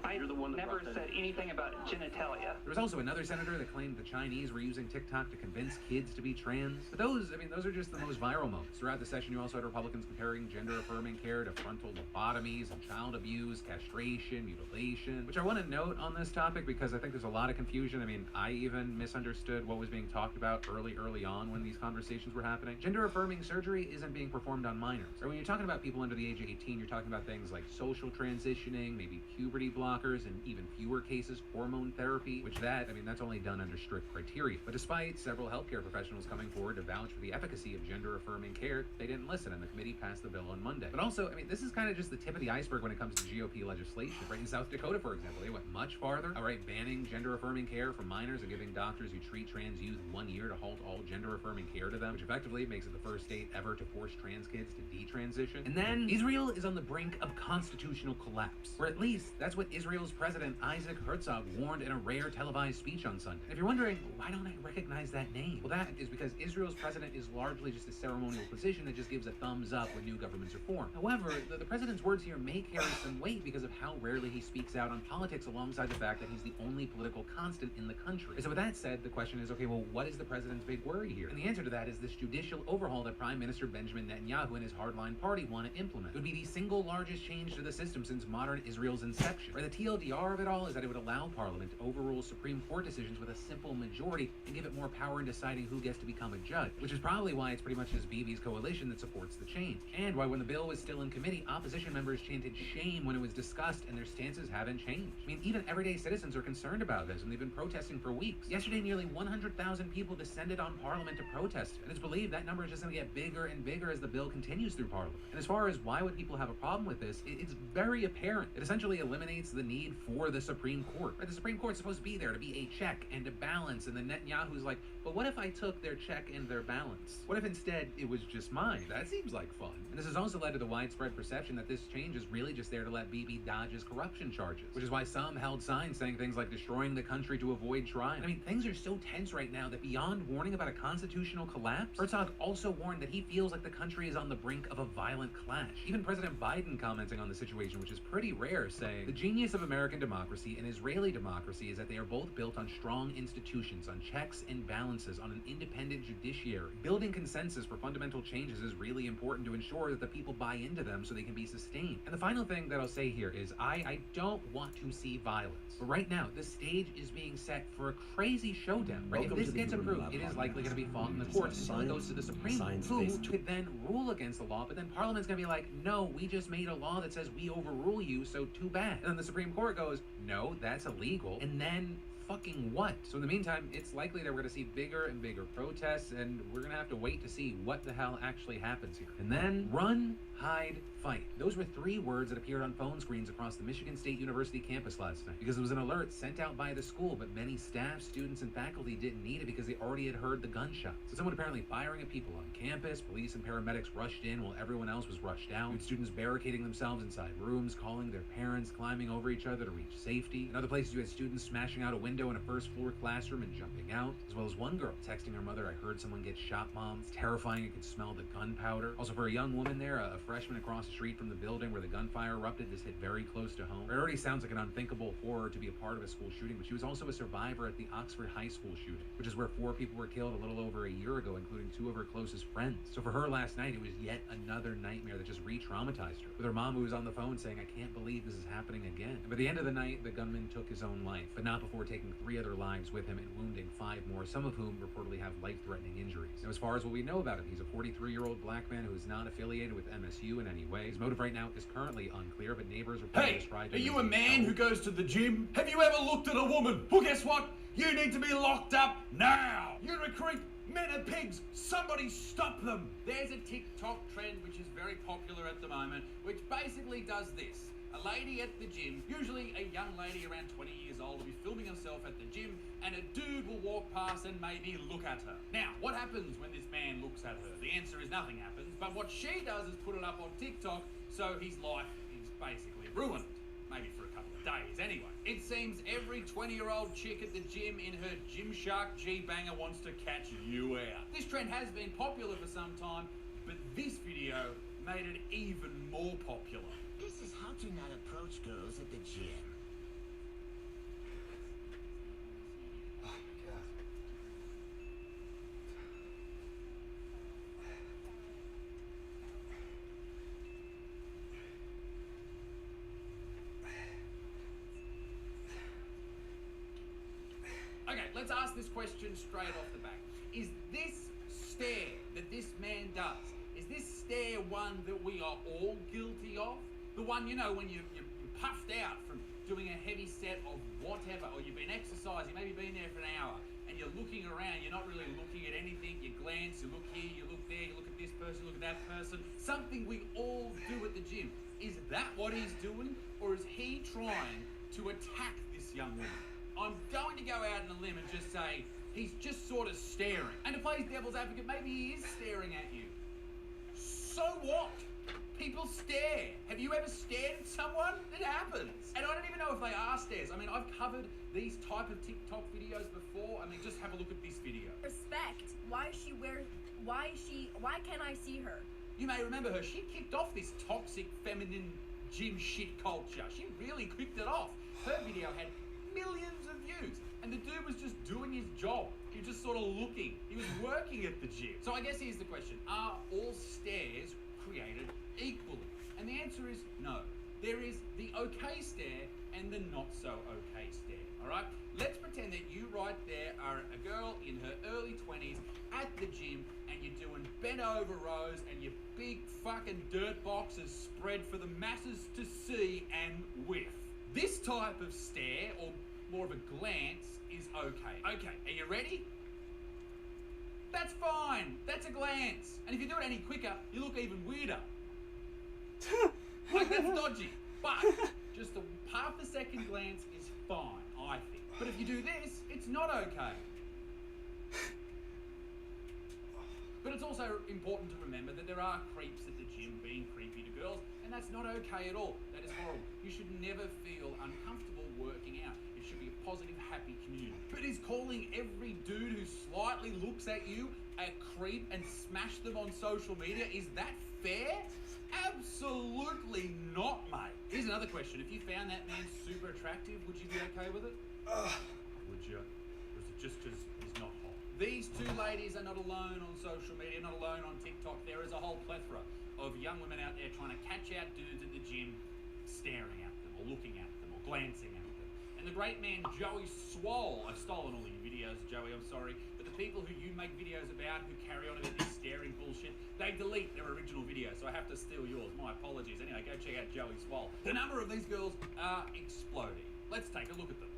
I You're the one that never brought that said in. anything about genitalia. There was also another senator that claimed the Chinese were using TikTok to convince kids to be trans. But those are just the most viral moments. Throughout the session, you also had Republicans comparing gender-affirming care to frontal lobotomies and child abuse, castration, mutilation, which I want to note on this topic because I think there's a lot of confusion. I mean, I even misunderstood what was being talked about early on when these conversations were happening. Gender-affirming surgery isn't being performed on minors. Or when you're talking about people under the age of 18, you're talking about things like social transitioning, maybe puberty blockers, and even fewer cases, hormone therapy, which that's only done under strict criteria. But despite several healthcare professionals coming forward to vouch for the efficacy of gender-affirming care, they didn't listen, and the committee passed the bill on Monday. But also, this is kind of just the tip of the iceberg when it comes to GOP legislation. Right, in South Dakota, for example, they went much farther, banning gender-affirming care for minors and giving doctors who treat trans youth 1 year to halt all gender-affirming care to them, which effectively makes it the first state ever to force trans kids to detransition. And then, Israel is on the brink of constitutional collapse. Or at least, that's what Israel's President Isaac Herzog warned in a rare televised speech on Sunday. And if you're wondering, why don't I recognize that name? Well, that is because Israel's president is largely just a ceremonial position that just gives a thumbs up when new governments are formed. However, the president's words here may carry some weight because of how rarely he speaks out on politics alongside the fact that he's the only political constant in the country. And so with that said, the question is, okay, well, what is the president's big worry here? And the answer to that is this judicial overhaul that Prime Minister Benjamin Netanyahu and his hardline party want to implement. It would be the single largest change to the system since modern Israel's inception. Or the TLDR of it all is that it would allow Parliament to overrule Supreme Court decisions with a simple majority and give it more power in deciding who gets to become a judge, which is probably why it's pretty much just Bibi's coalition that supports the change. And why when the bill was still in committee, opposition members chanted shame when it was discussed, and their stances haven't changed. Even everyday citizens are concerned about this, and they've been protesting for weeks. Yesterday, nearly 100,000 people descended on Parliament to protest, and it's believed that number is just going to get bigger and bigger as the bill continues through Parliament. And as far as why would people have a problem with this, it's very apparent. It essentially eliminates the need for the Supreme Court. Right? The Supreme Court's supposed to be there to be a check and a balance, and then Netanyahu's like, but what if I took their check and their balance? What if instead it was just mine? That seems like fun. And this has also led to the widespread perception that this change is really just there to let Bibi dodge his corruption charges, which is why some held signs saying things like destroying the country to avoid trying. Things are so tense right now that beyond warning about a constitutional collapse, Herzog also warned that he feels like the country is on the brink of a violent clash. Even President Biden commenting on the situation, which is pretty rare, saying, the genius of American democracy and Israeli democracy is that they are both built on strong institutions, on checks and balances, on an independent judiciary. Building consensus for fundamental changes is really important to ensure that the people buy into them so they can be sustained. And the final thing that I'll say here is I don't want to see violence. But right now, the stage is being set for a crazy showdown. Right? If this gets approved, it is likely going to be fought in the courts until it goes to the Supreme Court, who could then rule against the law, but then Parliament's going to be like, no, we just made a law that says we overrule you, so too bad. And then the Supreme Court goes, no, that's illegal. And then fucking what? So in the meantime, it's likely that we're going to see bigger and bigger protests, and we're going to have to wait to see what the hell actually happens here. And then, run, hide, fight. Those were 3 words that appeared on phone screens across the Michigan State University campus last night, because it was an alert sent out by the school, but many staff, students, and faculty didn't need it because they already had heard the gunshots. So someone apparently firing at people on campus, police and paramedics rushed in while everyone else was rushed out, with students barricading themselves inside rooms, calling their parents, climbing over each other to reach safety. In other places, you had students smashing out a window in a first-floor classroom and jumping out, as well as one girl texting her mother, "I heard someone get shot, Mom." It's terrifying, you could smell the gunpowder. Also, for a young woman there, a freshman across the street from the building where the gunfire erupted, this hit very close to home. It already sounds like an unthinkable horror to be a part of a school shooting, but she was also a survivor at the Oxford High School shooting, which is where 4 people were killed a little over a year ago, including 2 of her closest friends. So for her last night, it was yet another nightmare that just re-traumatized her, with her mom who was on the phone saying, "I can't believe this is happening again." And by the end of the night, the gunman took his own life, but not before taking 3 other lives with him and wounding 5 more, some of whom reportedly have life-threatening injuries. Now, as far as what we know about him, he's a 43-year-old black man who is not affiliated with MSU in any way. His motive right now is currently unclear, but neighbors reportedly described him. Are you a man who goes to the gym? Have you ever looked at a woman? Well, guess what? You need to be locked up now. You recruit men are pigs. Somebody stop them. There's a TikTok trend which is very popular at the moment, which basically does this. A lady at the gym, usually a young lady around 20 years old, will be filming herself at the gym, and a dude will walk past and maybe look at her. Now, what happens when this man looks at her? The answer is nothing happens, but what she does is put it up on TikTok, so his life is basically ruined. Maybe for a couple of days, anyway. It seems every 20-year-old chick at the gym in her Gymshark G-Banger wants to catch you out. This trend has been popular for some time, but this video made it even more popular. This is how to not approach girls at the gym. Oh my god. Okay, let's ask this question straight off the bat. Is this stare that this man does, is this stare one that we are all guilty of? The one, you know, when you're puffed out from doing a heavy set of whatever, or you've been exercising, maybe been there for an hour, and you're looking around, you're not really looking at anything, you glance, you look here, you look there, you look at this person, look at that person. Something we all do at the gym. Is that what he's doing, or is he trying to attack this young woman? I'm going to go out on a limb and just say he's just sort of staring. And to play devil's advocate, maybe he is staring at you. So what? People stare. Have you ever stared at someone? It happens. And I don't even know if they are stares. I mean, I've covered these type of TikTok videos before. I mean, just have a look at this video. Respect. Why can't I see her? You may remember her. She kicked off this toxic feminine gym shit culture. She really kicked it off. Her video had millions of views, and the dude was just doing his job. He was just sort of looking. He was working at the gym. So I guess here's the question. Are all stares created equally? And the answer is no. There is the okay stare and the not so okay stare, all right? Let's pretend that you right there are a girl in her early 20s at the gym, and you're doing bent over rows, and your big fucking dirt box is spread for the masses to see and whiff. This type of stare, or more of a glance, is okay. Okay, are you ready? That's fine. That's a glance. And if you do it any quicker, you look even weirder. Like, that's dodgy. But just a half a second glance is fine, I think. But if you do this, it's not okay. But it's also important to remember that there are creeps at the gym being creepy to girls, and that's not okay at all. That is horrible. You should never feel uncomfortable working out. It should be a positive, happy community. But is calling every dude who slightly looks at you a creep and smash them on social media, is that fair? Absolutely not, mate. Here's another question. If you found that man super attractive, would you be okay with it? Would you? Or is it just because he's not hot? These two ladies are not alone on social media, not alone on TikTok. There is a whole plethora of young women out there trying to catch out dudes at the gym, staring at them, or looking at them, or glancing at them. And the great man Joey Swole, I've stolen all your videos, Joey, I'm sorry, but the people who you make videos about who carry on about this staring bullshit, they delete their original videos, so I have to steal yours. My apologies. Anyway, go check out Joey Swole. The number of these girls are exploding. Let's take a look at them.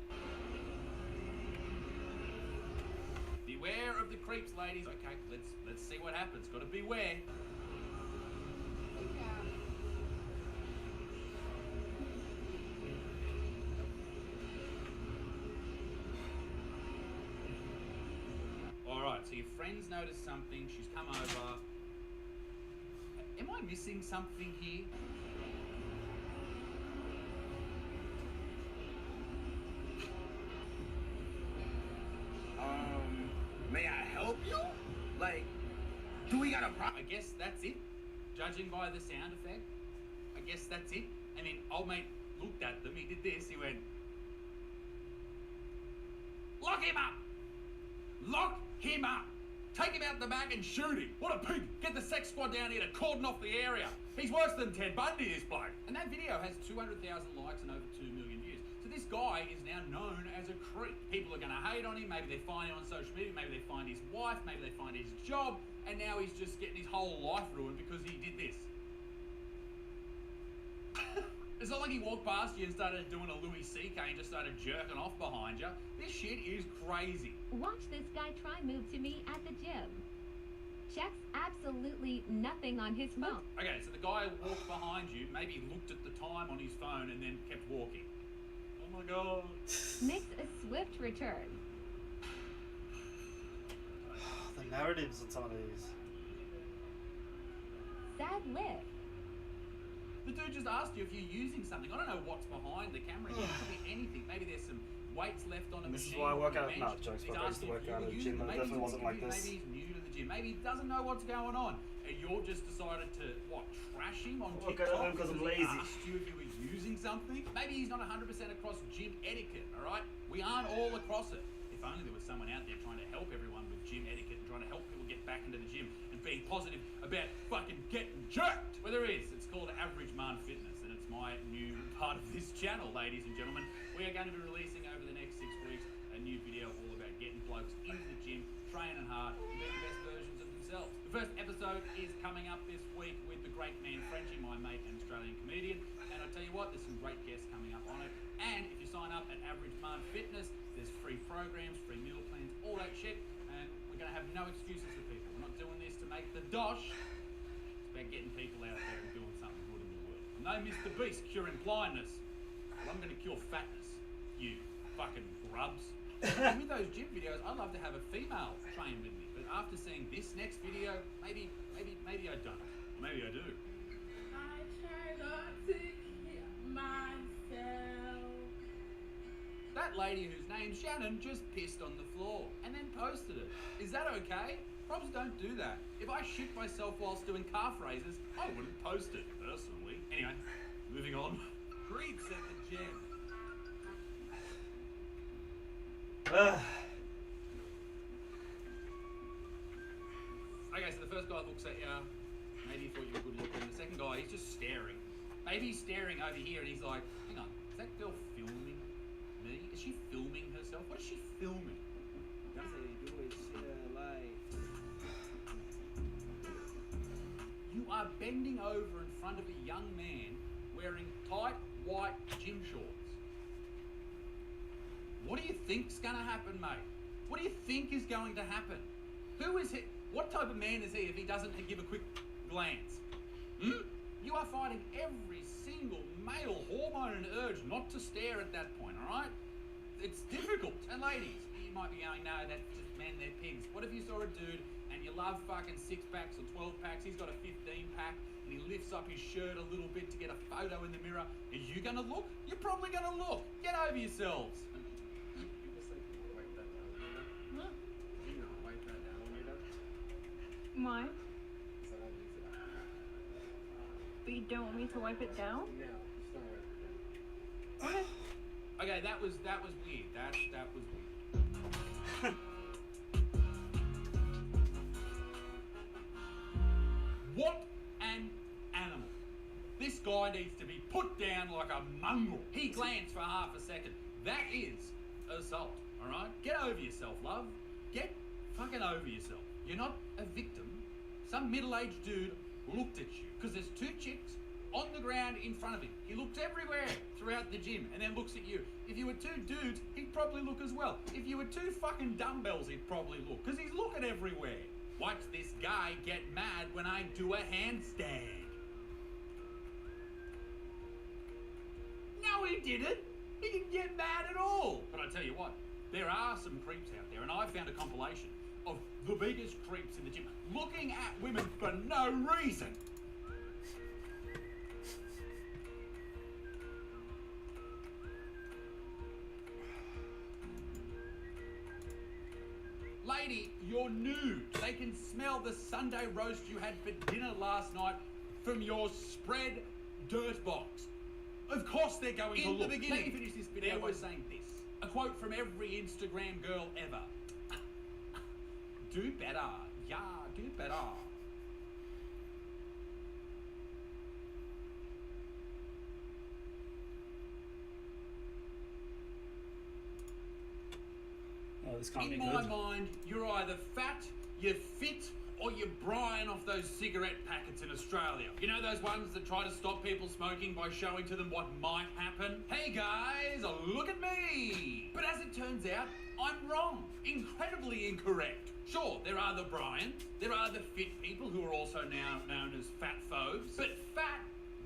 Beware of the creeps, ladies. Okay, let's see what happens. Gotta beware. Alright, so your friend's noticed something, she's come over. Am I missing something here? May I help you? Like, do we got a problem? I guess that's it. Judging by the sound effect, I guess that's it. I mean, old mate looked at them, he did this, he went, lock him up! Lock him up! Take him out the back and shoot him! What a pig! Get the sex squad down here to cordon off the area! He's worse than Ted Bundy, this bloke! And that video has 200,000 likes and over 2 million views. So this guy is now known as a creep. People are gonna hate on him, maybe they find him on social media, maybe they find his wife, maybe they find his job, and now he's just getting his whole life ruined because he did this. It's not like he walked past you and started doing a Louis C.K. and just started jerking off behind you. This shit is crazy. Watch this guy try move to me at the gym. Checks absolutely nothing on his phone. Okay, so the guy walked behind you, maybe looked at the time on his phone and then kept walking. Oh my god. Makes a swift return. The narratives on some of these. Sad lift. The dude just asked you if you're using something. I don't know what's behind the camera here. It could be anything. Maybe there's some weights left on a This is machine. why I work or a out. bench. No, jokes. He's I used to asking work if you out were at a using gym, it. but it Maybe definitely he's wasn't like confused. this. Maybe he's new to the gym. Maybe he doesn't know what's going on. and you're just decided to, what, trash him on Look at TikTok him 'cause I'm he lazy. asked you if you were using something? Maybe he's not 100% across gym etiquette, all right? We aren't all across it. If only there was someone out there trying to help everyone with gym etiquette and trying to help people get back into the gym and being positive about fucking getting jerked. Well, there is. It's called Average Man Fitness, and it's my new part of this channel, ladies and gentlemen. We are going to be releasing over the next 6 weeks a new video all about getting blokes into the gym, training hard, and being the best versions of themselves. The first episode is coming up this week with the great man Frenchie, my mate and Australian comedian. And I tell you what, there's some great guests coming up on it. And if you sign up at Average Man Fitness, there's free programs, free meal plans, all that shit. And we're going to have no excuses for people. We're not doing this to make the dosh. It's about getting people out there and doing something good in the world. No Mr. Beast curing blindness. Well, I'm going to cure fatness, you fucking grubs. And with those gym videos, I'd love to have a female train with me. But after seeing this next video, maybe I don't. Maybe I do. I try not to hit myself. That lady whose name's Shannon just pissed on the floor and then posted it. Is that okay? Probs don't do that. If I shit myself whilst doing calf raises, I wouldn't post it, personally. Anyway, moving on. Creeps at the gym. Okay, so the first guy looks at you. Maybe he thought you were good looking. The second guy, he's just staring. Maybe he's staring over here and he's like, hang on, is that girl filming me? Is she filming herself? What is she filming? You are bending over in front of a young man wearing tight white gym shorts. What do you think's gonna happen, mate? What do you think is going to happen? Who is he? What type of man is he if he doesn't give a quick glance? You are fighting every single male hormone and urge not to stare at that point, alright? It's difficult. And ladies, you might be going, no, that's just men, they're pigs. What if you saw a dude and you love fucking 6-packs or 12-packs, he's got a 15-pack, and he lifts up his shirt a little bit to get a photo in the mirror. Are you gonna look? You're probably gonna look. Get over yourselves. Why? But you don't want me to wipe it down? Okay. Okay, that was weird. That was weird. What an animal. This guy needs to be put down like a mongrel. He glanced for half a second. That is assault, alright? Get over yourself, love. Get fucking over yourself. You're not a victim. Some middle-aged dude looked at you because there's 2 chicks on the ground in front of him. He looks everywhere throughout the gym and then looks at you. If you were 2 dudes, he'd probably look as well. If you were 2 fucking dumbbells, he'd probably look because he's looking everywhere. Watch this guy get mad when I do a handstand. No, he didn't. He didn't get mad at all. But I tell you what, there are some creeps out there, and I found a compilation of the biggest creeps in the gym looking at women for no reason. Lady, you're nude. They can smell the Sunday roast you had for dinner last night from your spread dirt box. Of course they're going to look. In the beginning, let me finish this video by saying this. A quote from every Instagram girl ever. Do better. Yeah, do better. Oh, this can't be In good. my mind, you're either fat, you're fit, or you're Brian off those cigarette packets in Australia. You know those ones that try to stop people smoking by showing to them what might happen? Hey guys, look at me! But as it turns out, I'm wrong. Incredibly incorrect. Sure, there are the Brians, there are the fit people who are also now known as fat phobes. But fat,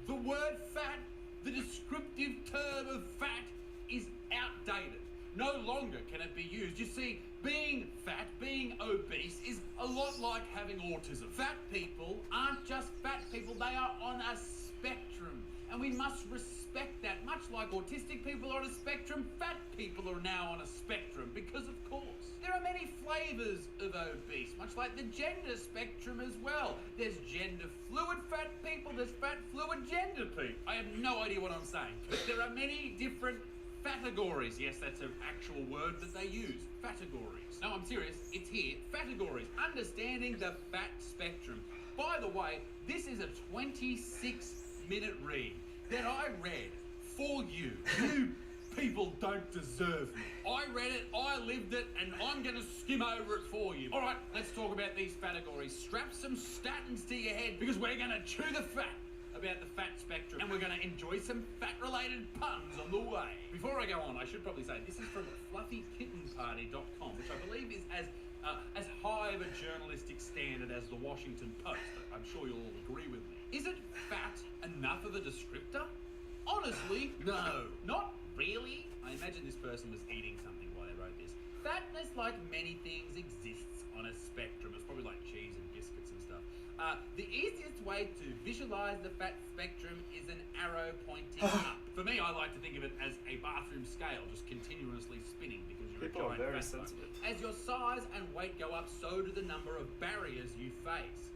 the word fat, the descriptive term of fat is outdated. No longer can it be used. You see, being fat, being obese is a lot like having autism. Fat people aren't just fat people, they are on a spectrum. and we must respect that. Much like autistic people are on a spectrum, fat people are now on a spectrum, because of course. There are many flavours of obese, much like the gender spectrum as well. There's gender fluid fat people, there's fat fluid gender people. I have no idea what I'm saying, but there are many different categories. Yes, that's an actual word that they use. Categories. No, I'm serious. It's here. Categories. Understanding the fat spectrum. By the way, this is a 26-minute read that I read for you. You people don't deserve me. I read it, I lived it, and I'm gonna skim over it for you. All right, let's talk about these categories. Strap some statins to your head because we're gonna chew the fat about the fat spectrum, and we're going to enjoy some fat-related puns on the way. Before I go on, I should probably say this is from fluffykittenparty.com, which I believe is as high of a journalistic standard as the Washington Post. I'm sure you'll all agree with me. Isn't fat enough of a descriptor? Honestly, no. Not really. I imagine this person was eating something while they wrote this. Fatness, like many things, exists on a spectrum. It's probably like cheese and biscuits and stuff. The easiest way to visualize the fat spectrum is an arrow pointing up. For me, I like to think of it as a bathroom scale, just continuously spinning because you're People a are very giant fat sensitive. fuck. As your size and weight go up, so do the number of barriers you face.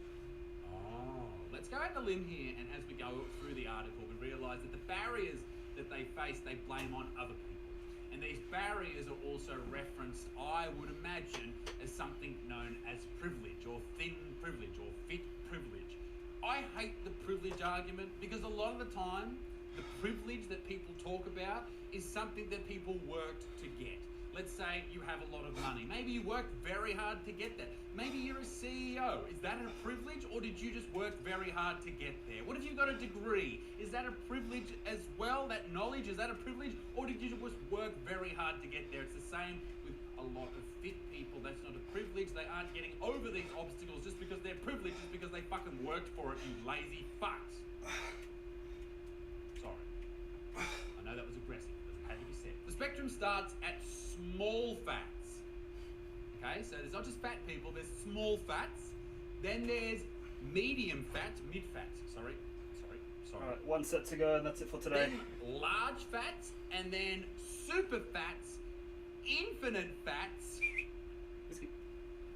Oh, let's go out on a limb here, and as we go through the article, we realise that the barriers that they face, they blame on other people. And these barriers are also referenced, I would imagine, as something known as privilege, or thin privilege, or fit privilege. I hate the privilege argument because a lot of the time, the privilege that people talk about is something that people worked to get. Let's say you have a lot of money. Maybe you worked very hard to get that. Maybe you're a CEO. Is that a privilege, or did you just work very hard to get there? What if you got a degree? Is that a privilege as well? That knowledge, is that a privilege, or did you just work very hard to get there? It's the same with a lot of fit people. That's not a privilege. They aren't getting over these obstacles just because they're privileged, just because they fucking worked for it, you lazy fucks. Sorry. I know that was aggressive, but it had to be said. The spectrum starts at small fats. Okay, so there's not just fat people, there's small fats. Then there's medium fats, mid-fats, sorry. Alright, one set to go and that's it for today. Then large fats, and then super fats, infinite fats,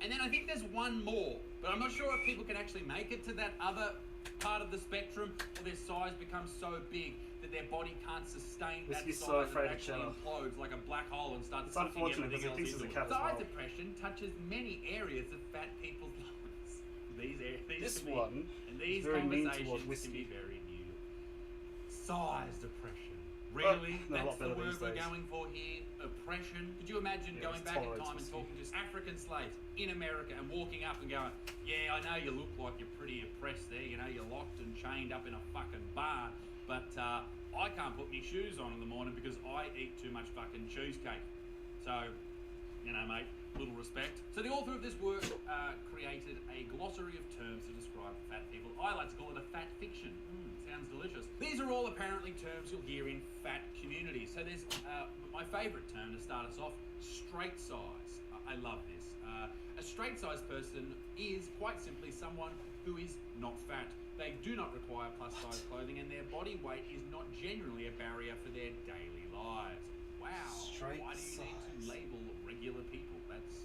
and then I think there's one more, but I'm not sure if people can actually make it to that other part of the spectrum, or their size becomes so big that their body can't sustain that Whiskey's size so and afraid it of actually Channel. implodes like a black hole and starts It's sucking unfortunate everything because he else thinks into he's a it. cat as Size well. depression touches many areas of fat people's lives. These This can be, one and these is very mean conversations toward can whiskey. be very new. Size depression. Well, Really? they're a That's lot the better word these we're days. going for here? Oppression? Could you imagine Yeah, going it's back in tolerance time and whiskey. talking to African slaves in America and walking up and going, yeah, I know you look like you're pretty oppressed there, you know, you're locked and chained up in a fucking barn, but I can't put my shoes on in the morning because I eat too much fucking cheesecake. So, you know, mate, little respect. So the author of this work created a glossary of terms to describe fat people. I like to call it a fat fiction. Sounds delicious. These are all apparently terms you'll hear in fat communities. So there's my favourite term to start us off, straight size. I love this. A straight size person is quite simply someone who is not fat. They do not require plus size clothing, and their body weight is not generally a barrier for their daily lives. Wow. Straight Why do you need to size. label regular people? That's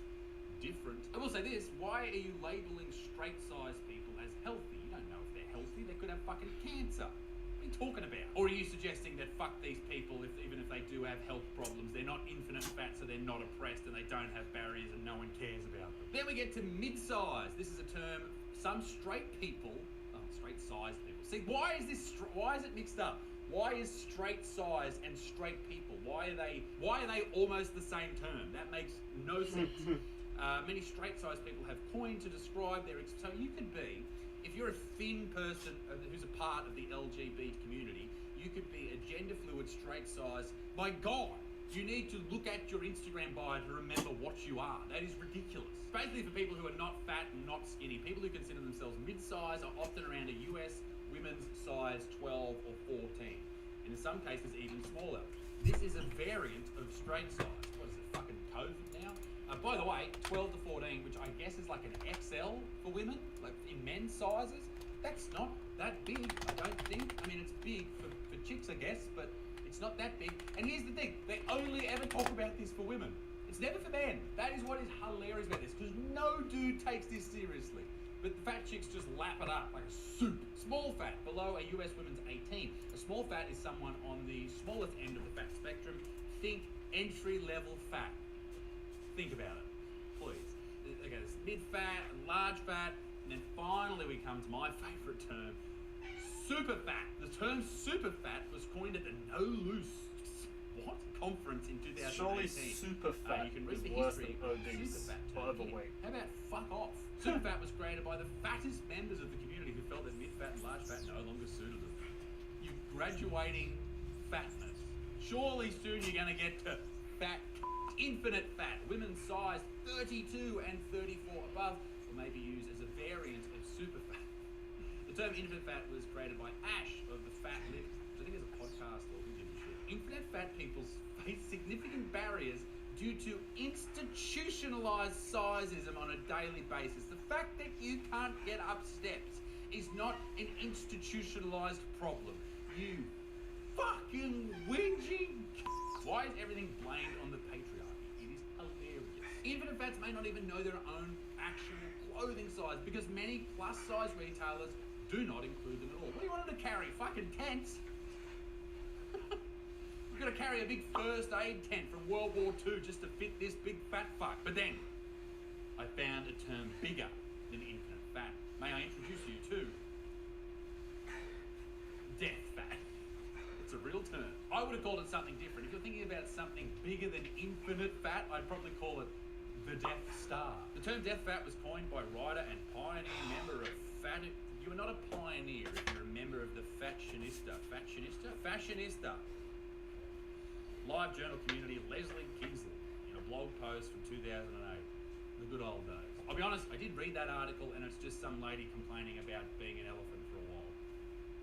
different. I will say this, why are you labeling straight size people as healthy? You don't know if they're healthy, they could have fucking cancer. What are you talking about? Or are you suggesting that fuck these people, even if they do have health problems, they're not infinite fat, so they're not oppressed and they don't have barriers and no one cares about them? Then we get to mid-size. This is a term some straight people, straight size people. See, why is it mixed up? Why is straight size and straight people? Why are they almost the same term? That makes no sense. Many straight size people have coined to describe their so you could be, if you're a thin person who's a part of the LGBT community, you could be a gender fluid straight size. My God, you need to look at your Instagram bio to remember what you are. That is ridiculous. Basically, for people who are not fat and not skinny, people who consider themselves mid-size are often around a US women's size 12 or 14, and in some cases even smaller. This is a variant of straight size. What is it, fucking COVID now? By the way, 12 to 14, which I guess is like an XL for women, like in men's sizes, that's not that big, I don't think. I mean, it's big for chicks, I guess, but it's not that big. And here's the thing, they only ever talk about this for women. It's never for men. That is what is hilarious about this, because no dude takes this seriously. But the fat chicks just lap it up like a soup. Small fat, below a US woman's 18. A small fat is someone on the smallest end of the fat spectrum. Think entry-level fat. Think about it, please. Okay, there's mid-fat and large fat, and then finally we come to my favourite term, super fat. The term super fat was coined at the No Loose conference in 2018. Surely super fat you can read is the worse history than of obese super fat or term here. overweight. How about fuck off? Super fat was created by the fattest members of the community who felt that mid-fat and large fat no longer suited them. You graduating fatness. Surely soon you're going to get to fat, infinite fat, women's size 32 and 34 above, or maybe used as a variant of super fat. The term infinite fat was created by Ash of the Fat Lip, which I think is a podcast or who gives a shit. Infinite fat people face significant barriers due to institutionalized sizeism on a daily basis. The fact that you can't get up steps is not an institutionalized problem. You fucking whinging. Why is everything blamed on the patriarchy? It is hilarious. Infinite fats may not even know their own actual clothing size because many plus size retailers do not include them at all. What do you want them to carry? Fucking tents? You've got to carry a big first aid tent from World War II just to fit this big fat fuck. But then, I found a term bigger than infinite fat. May I introduce you to death fat? It's a real term. I would have called it something different. If you're thinking about something bigger than infinite fat, I'd probably call it the Death Star. The term death fat was coined by writer and pioneer member of Fat... You are not a pioneer if you're a member of the Fashionista. Fashionista. Live journal community Leslie Kingsley in a blog post from 2008. The good old days. I'll be honest, I did read that article and it's just some lady complaining about being an elephant for a while.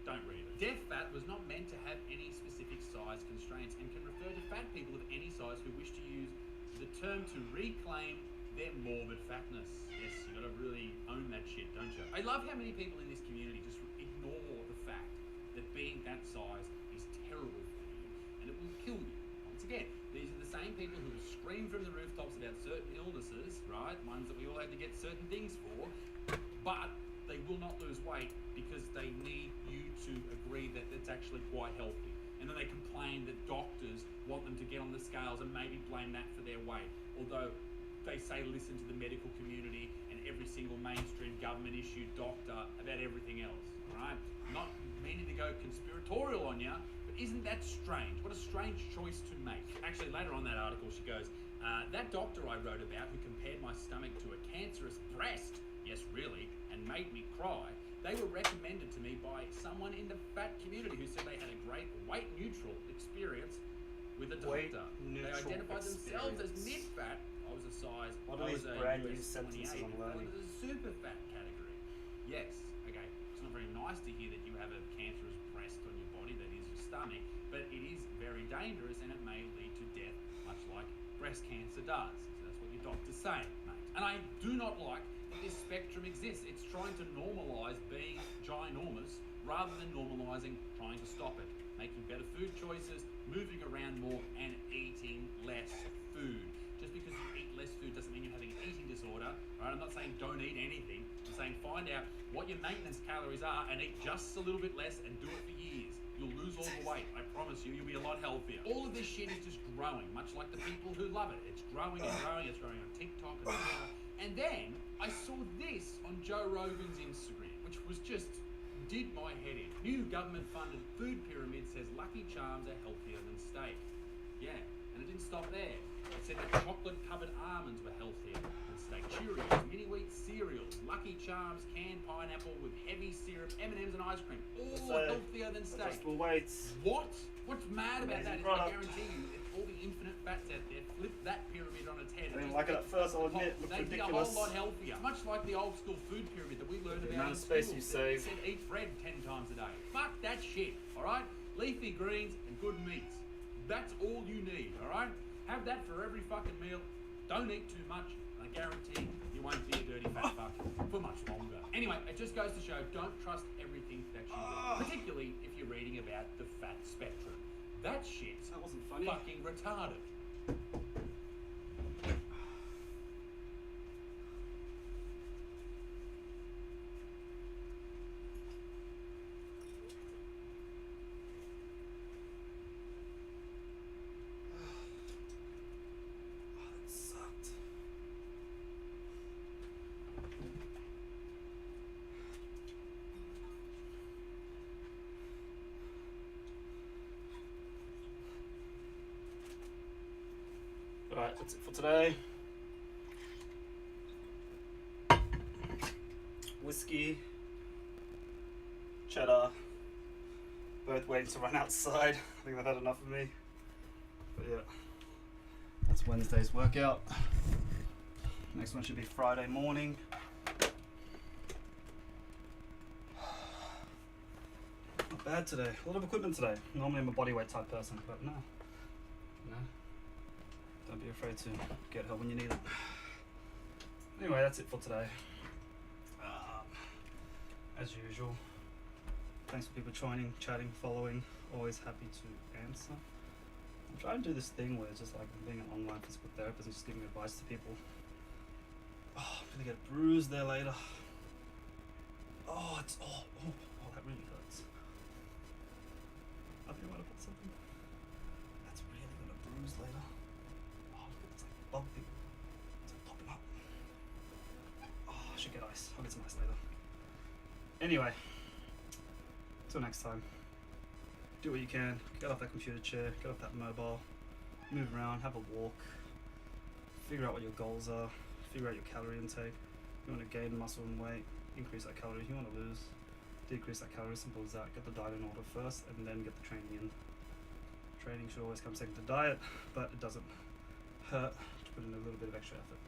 Don't read it. Death fat was not meant to have any specific size constraints and can refer to fat people of any size who wish to use the term to reclaim their morbid fatness. Yes, you gotta really own that shit, don't you? I love how many people in this community just ignore the fact that being that size is terrible for you and it will kill you. Once again, these are the same people who scream from the rooftops about certain illnesses, right? Ones that we all had to get certain things for, but they will not lose weight because they need you to agree that it's actually quite healthy. And then they complain that doctors want them to get on the scales and maybe blame that for their weight. Although they say listen to the medical community and every single mainstream government issued doctor about everything else, all right? Not meaning to go conspiratorial on you, but isn't that strange? What a strange choice to make. Actually, later on that article, she goes, that doctor I wrote about who compared my stomach to a cancerous breast, yes, really, and made me cry, they were recommended to me by someone in the fat community who said they had a great weight-neutral experience with a doctor. They identified themselves as mid-fat. I was a size. What are these brand new sentences I'm learning? The super fat category. Yes. Okay. It's not very nice to hear that you have a cancerous breast on your body, that is your stomach, but it is very dangerous and it may lead to death, much like breast cancer does. So that's what your doctors say, mate. And I do not like that this spectrum exists. It's trying to normalise being ginormous rather than normalising trying to stop it. Making better food choices, moving around more, and eating less food. Just because you eat less food doesn't mean you're having an eating disorder, right? I'm not saying don't eat anything. I'm saying find out what your maintenance calories are and eat just a little bit less and do it for years. You'll lose all the weight. I promise you, you'll be a lot healthier. All of this shit is just growing, much like the people who love it. It's growing and growing. It's growing on TikTok and Twitter. And then I saw this on Joe Rogan's Instagram, which was just did my head in. New government-funded food pyramid says Lucky Charms are healthier than steak. Yeah, and it didn't stop there. It said that chocolate-covered almonds were healthier than steak. Cheerios, mini-wheat cereals, Lucky Charms, canned pineapple with heavy syrup, M&Ms and ice cream, all healthier than steak. Adjustable weights. What? What's mad about that Amazing is product. I guarantee you, if all the infinite fats out there flip that pyramid on its head. I didn't like it at first, I'll admit, it looked they'd be a ridiculous. whole lot healthier. Much like the old school food pyramid that we learned The about amount in of space school. you save. It said eat bread 10 times a day. Fuck that shit, alright? Leafy greens and good meats. That's all you need, alright? Have that for every fucking meal. Don't eat too much, and I guarantee you won't be a dirty fat fuck for much longer. Anyway, it just goes to show, don't trust everything that you read, particularly if you're reading about the fat that spectrum. That shit's That wasn't funny. fucking retarded. That sucked. Alright, that's it for today. Whiskey, cheddar, both waiting to run outside. I think they've had enough of me. But yeah, that's Wednesday's workout. Next one should be Friday morning. Not bad today. A lot of equipment today. Normally I'm a bodyweight type person, but no. No. Don't be afraid to get help when you need it. Anyway, that's it for today. As usual, thanks for people joining, chatting, following. Always happy to answer. I'm trying to do this thing where it's just like being an online physical therapist and just giving advice to people. Oh, I'm gonna get a bruise there later. Oh, it's oh, that really hurts. I think I might have put something. That's really gonna bruise later. Oh, look at it's like bumping. It's like popping up. Oh, I should get ice. I'll get some ice later. Anyway, till next time. Do what you can. Get off that computer chair. Get off that mobile. Move around. Have a walk. Figure out what your goals are. Figure out your calorie intake. You want to gain muscle and weight. Increase that calorie. You want to lose. Decrease that calorie. Simple as that. Get the diet in order first, and then get the training in. Training should always come second to diet, but it doesn't hurt to put in a little bit of extra effort.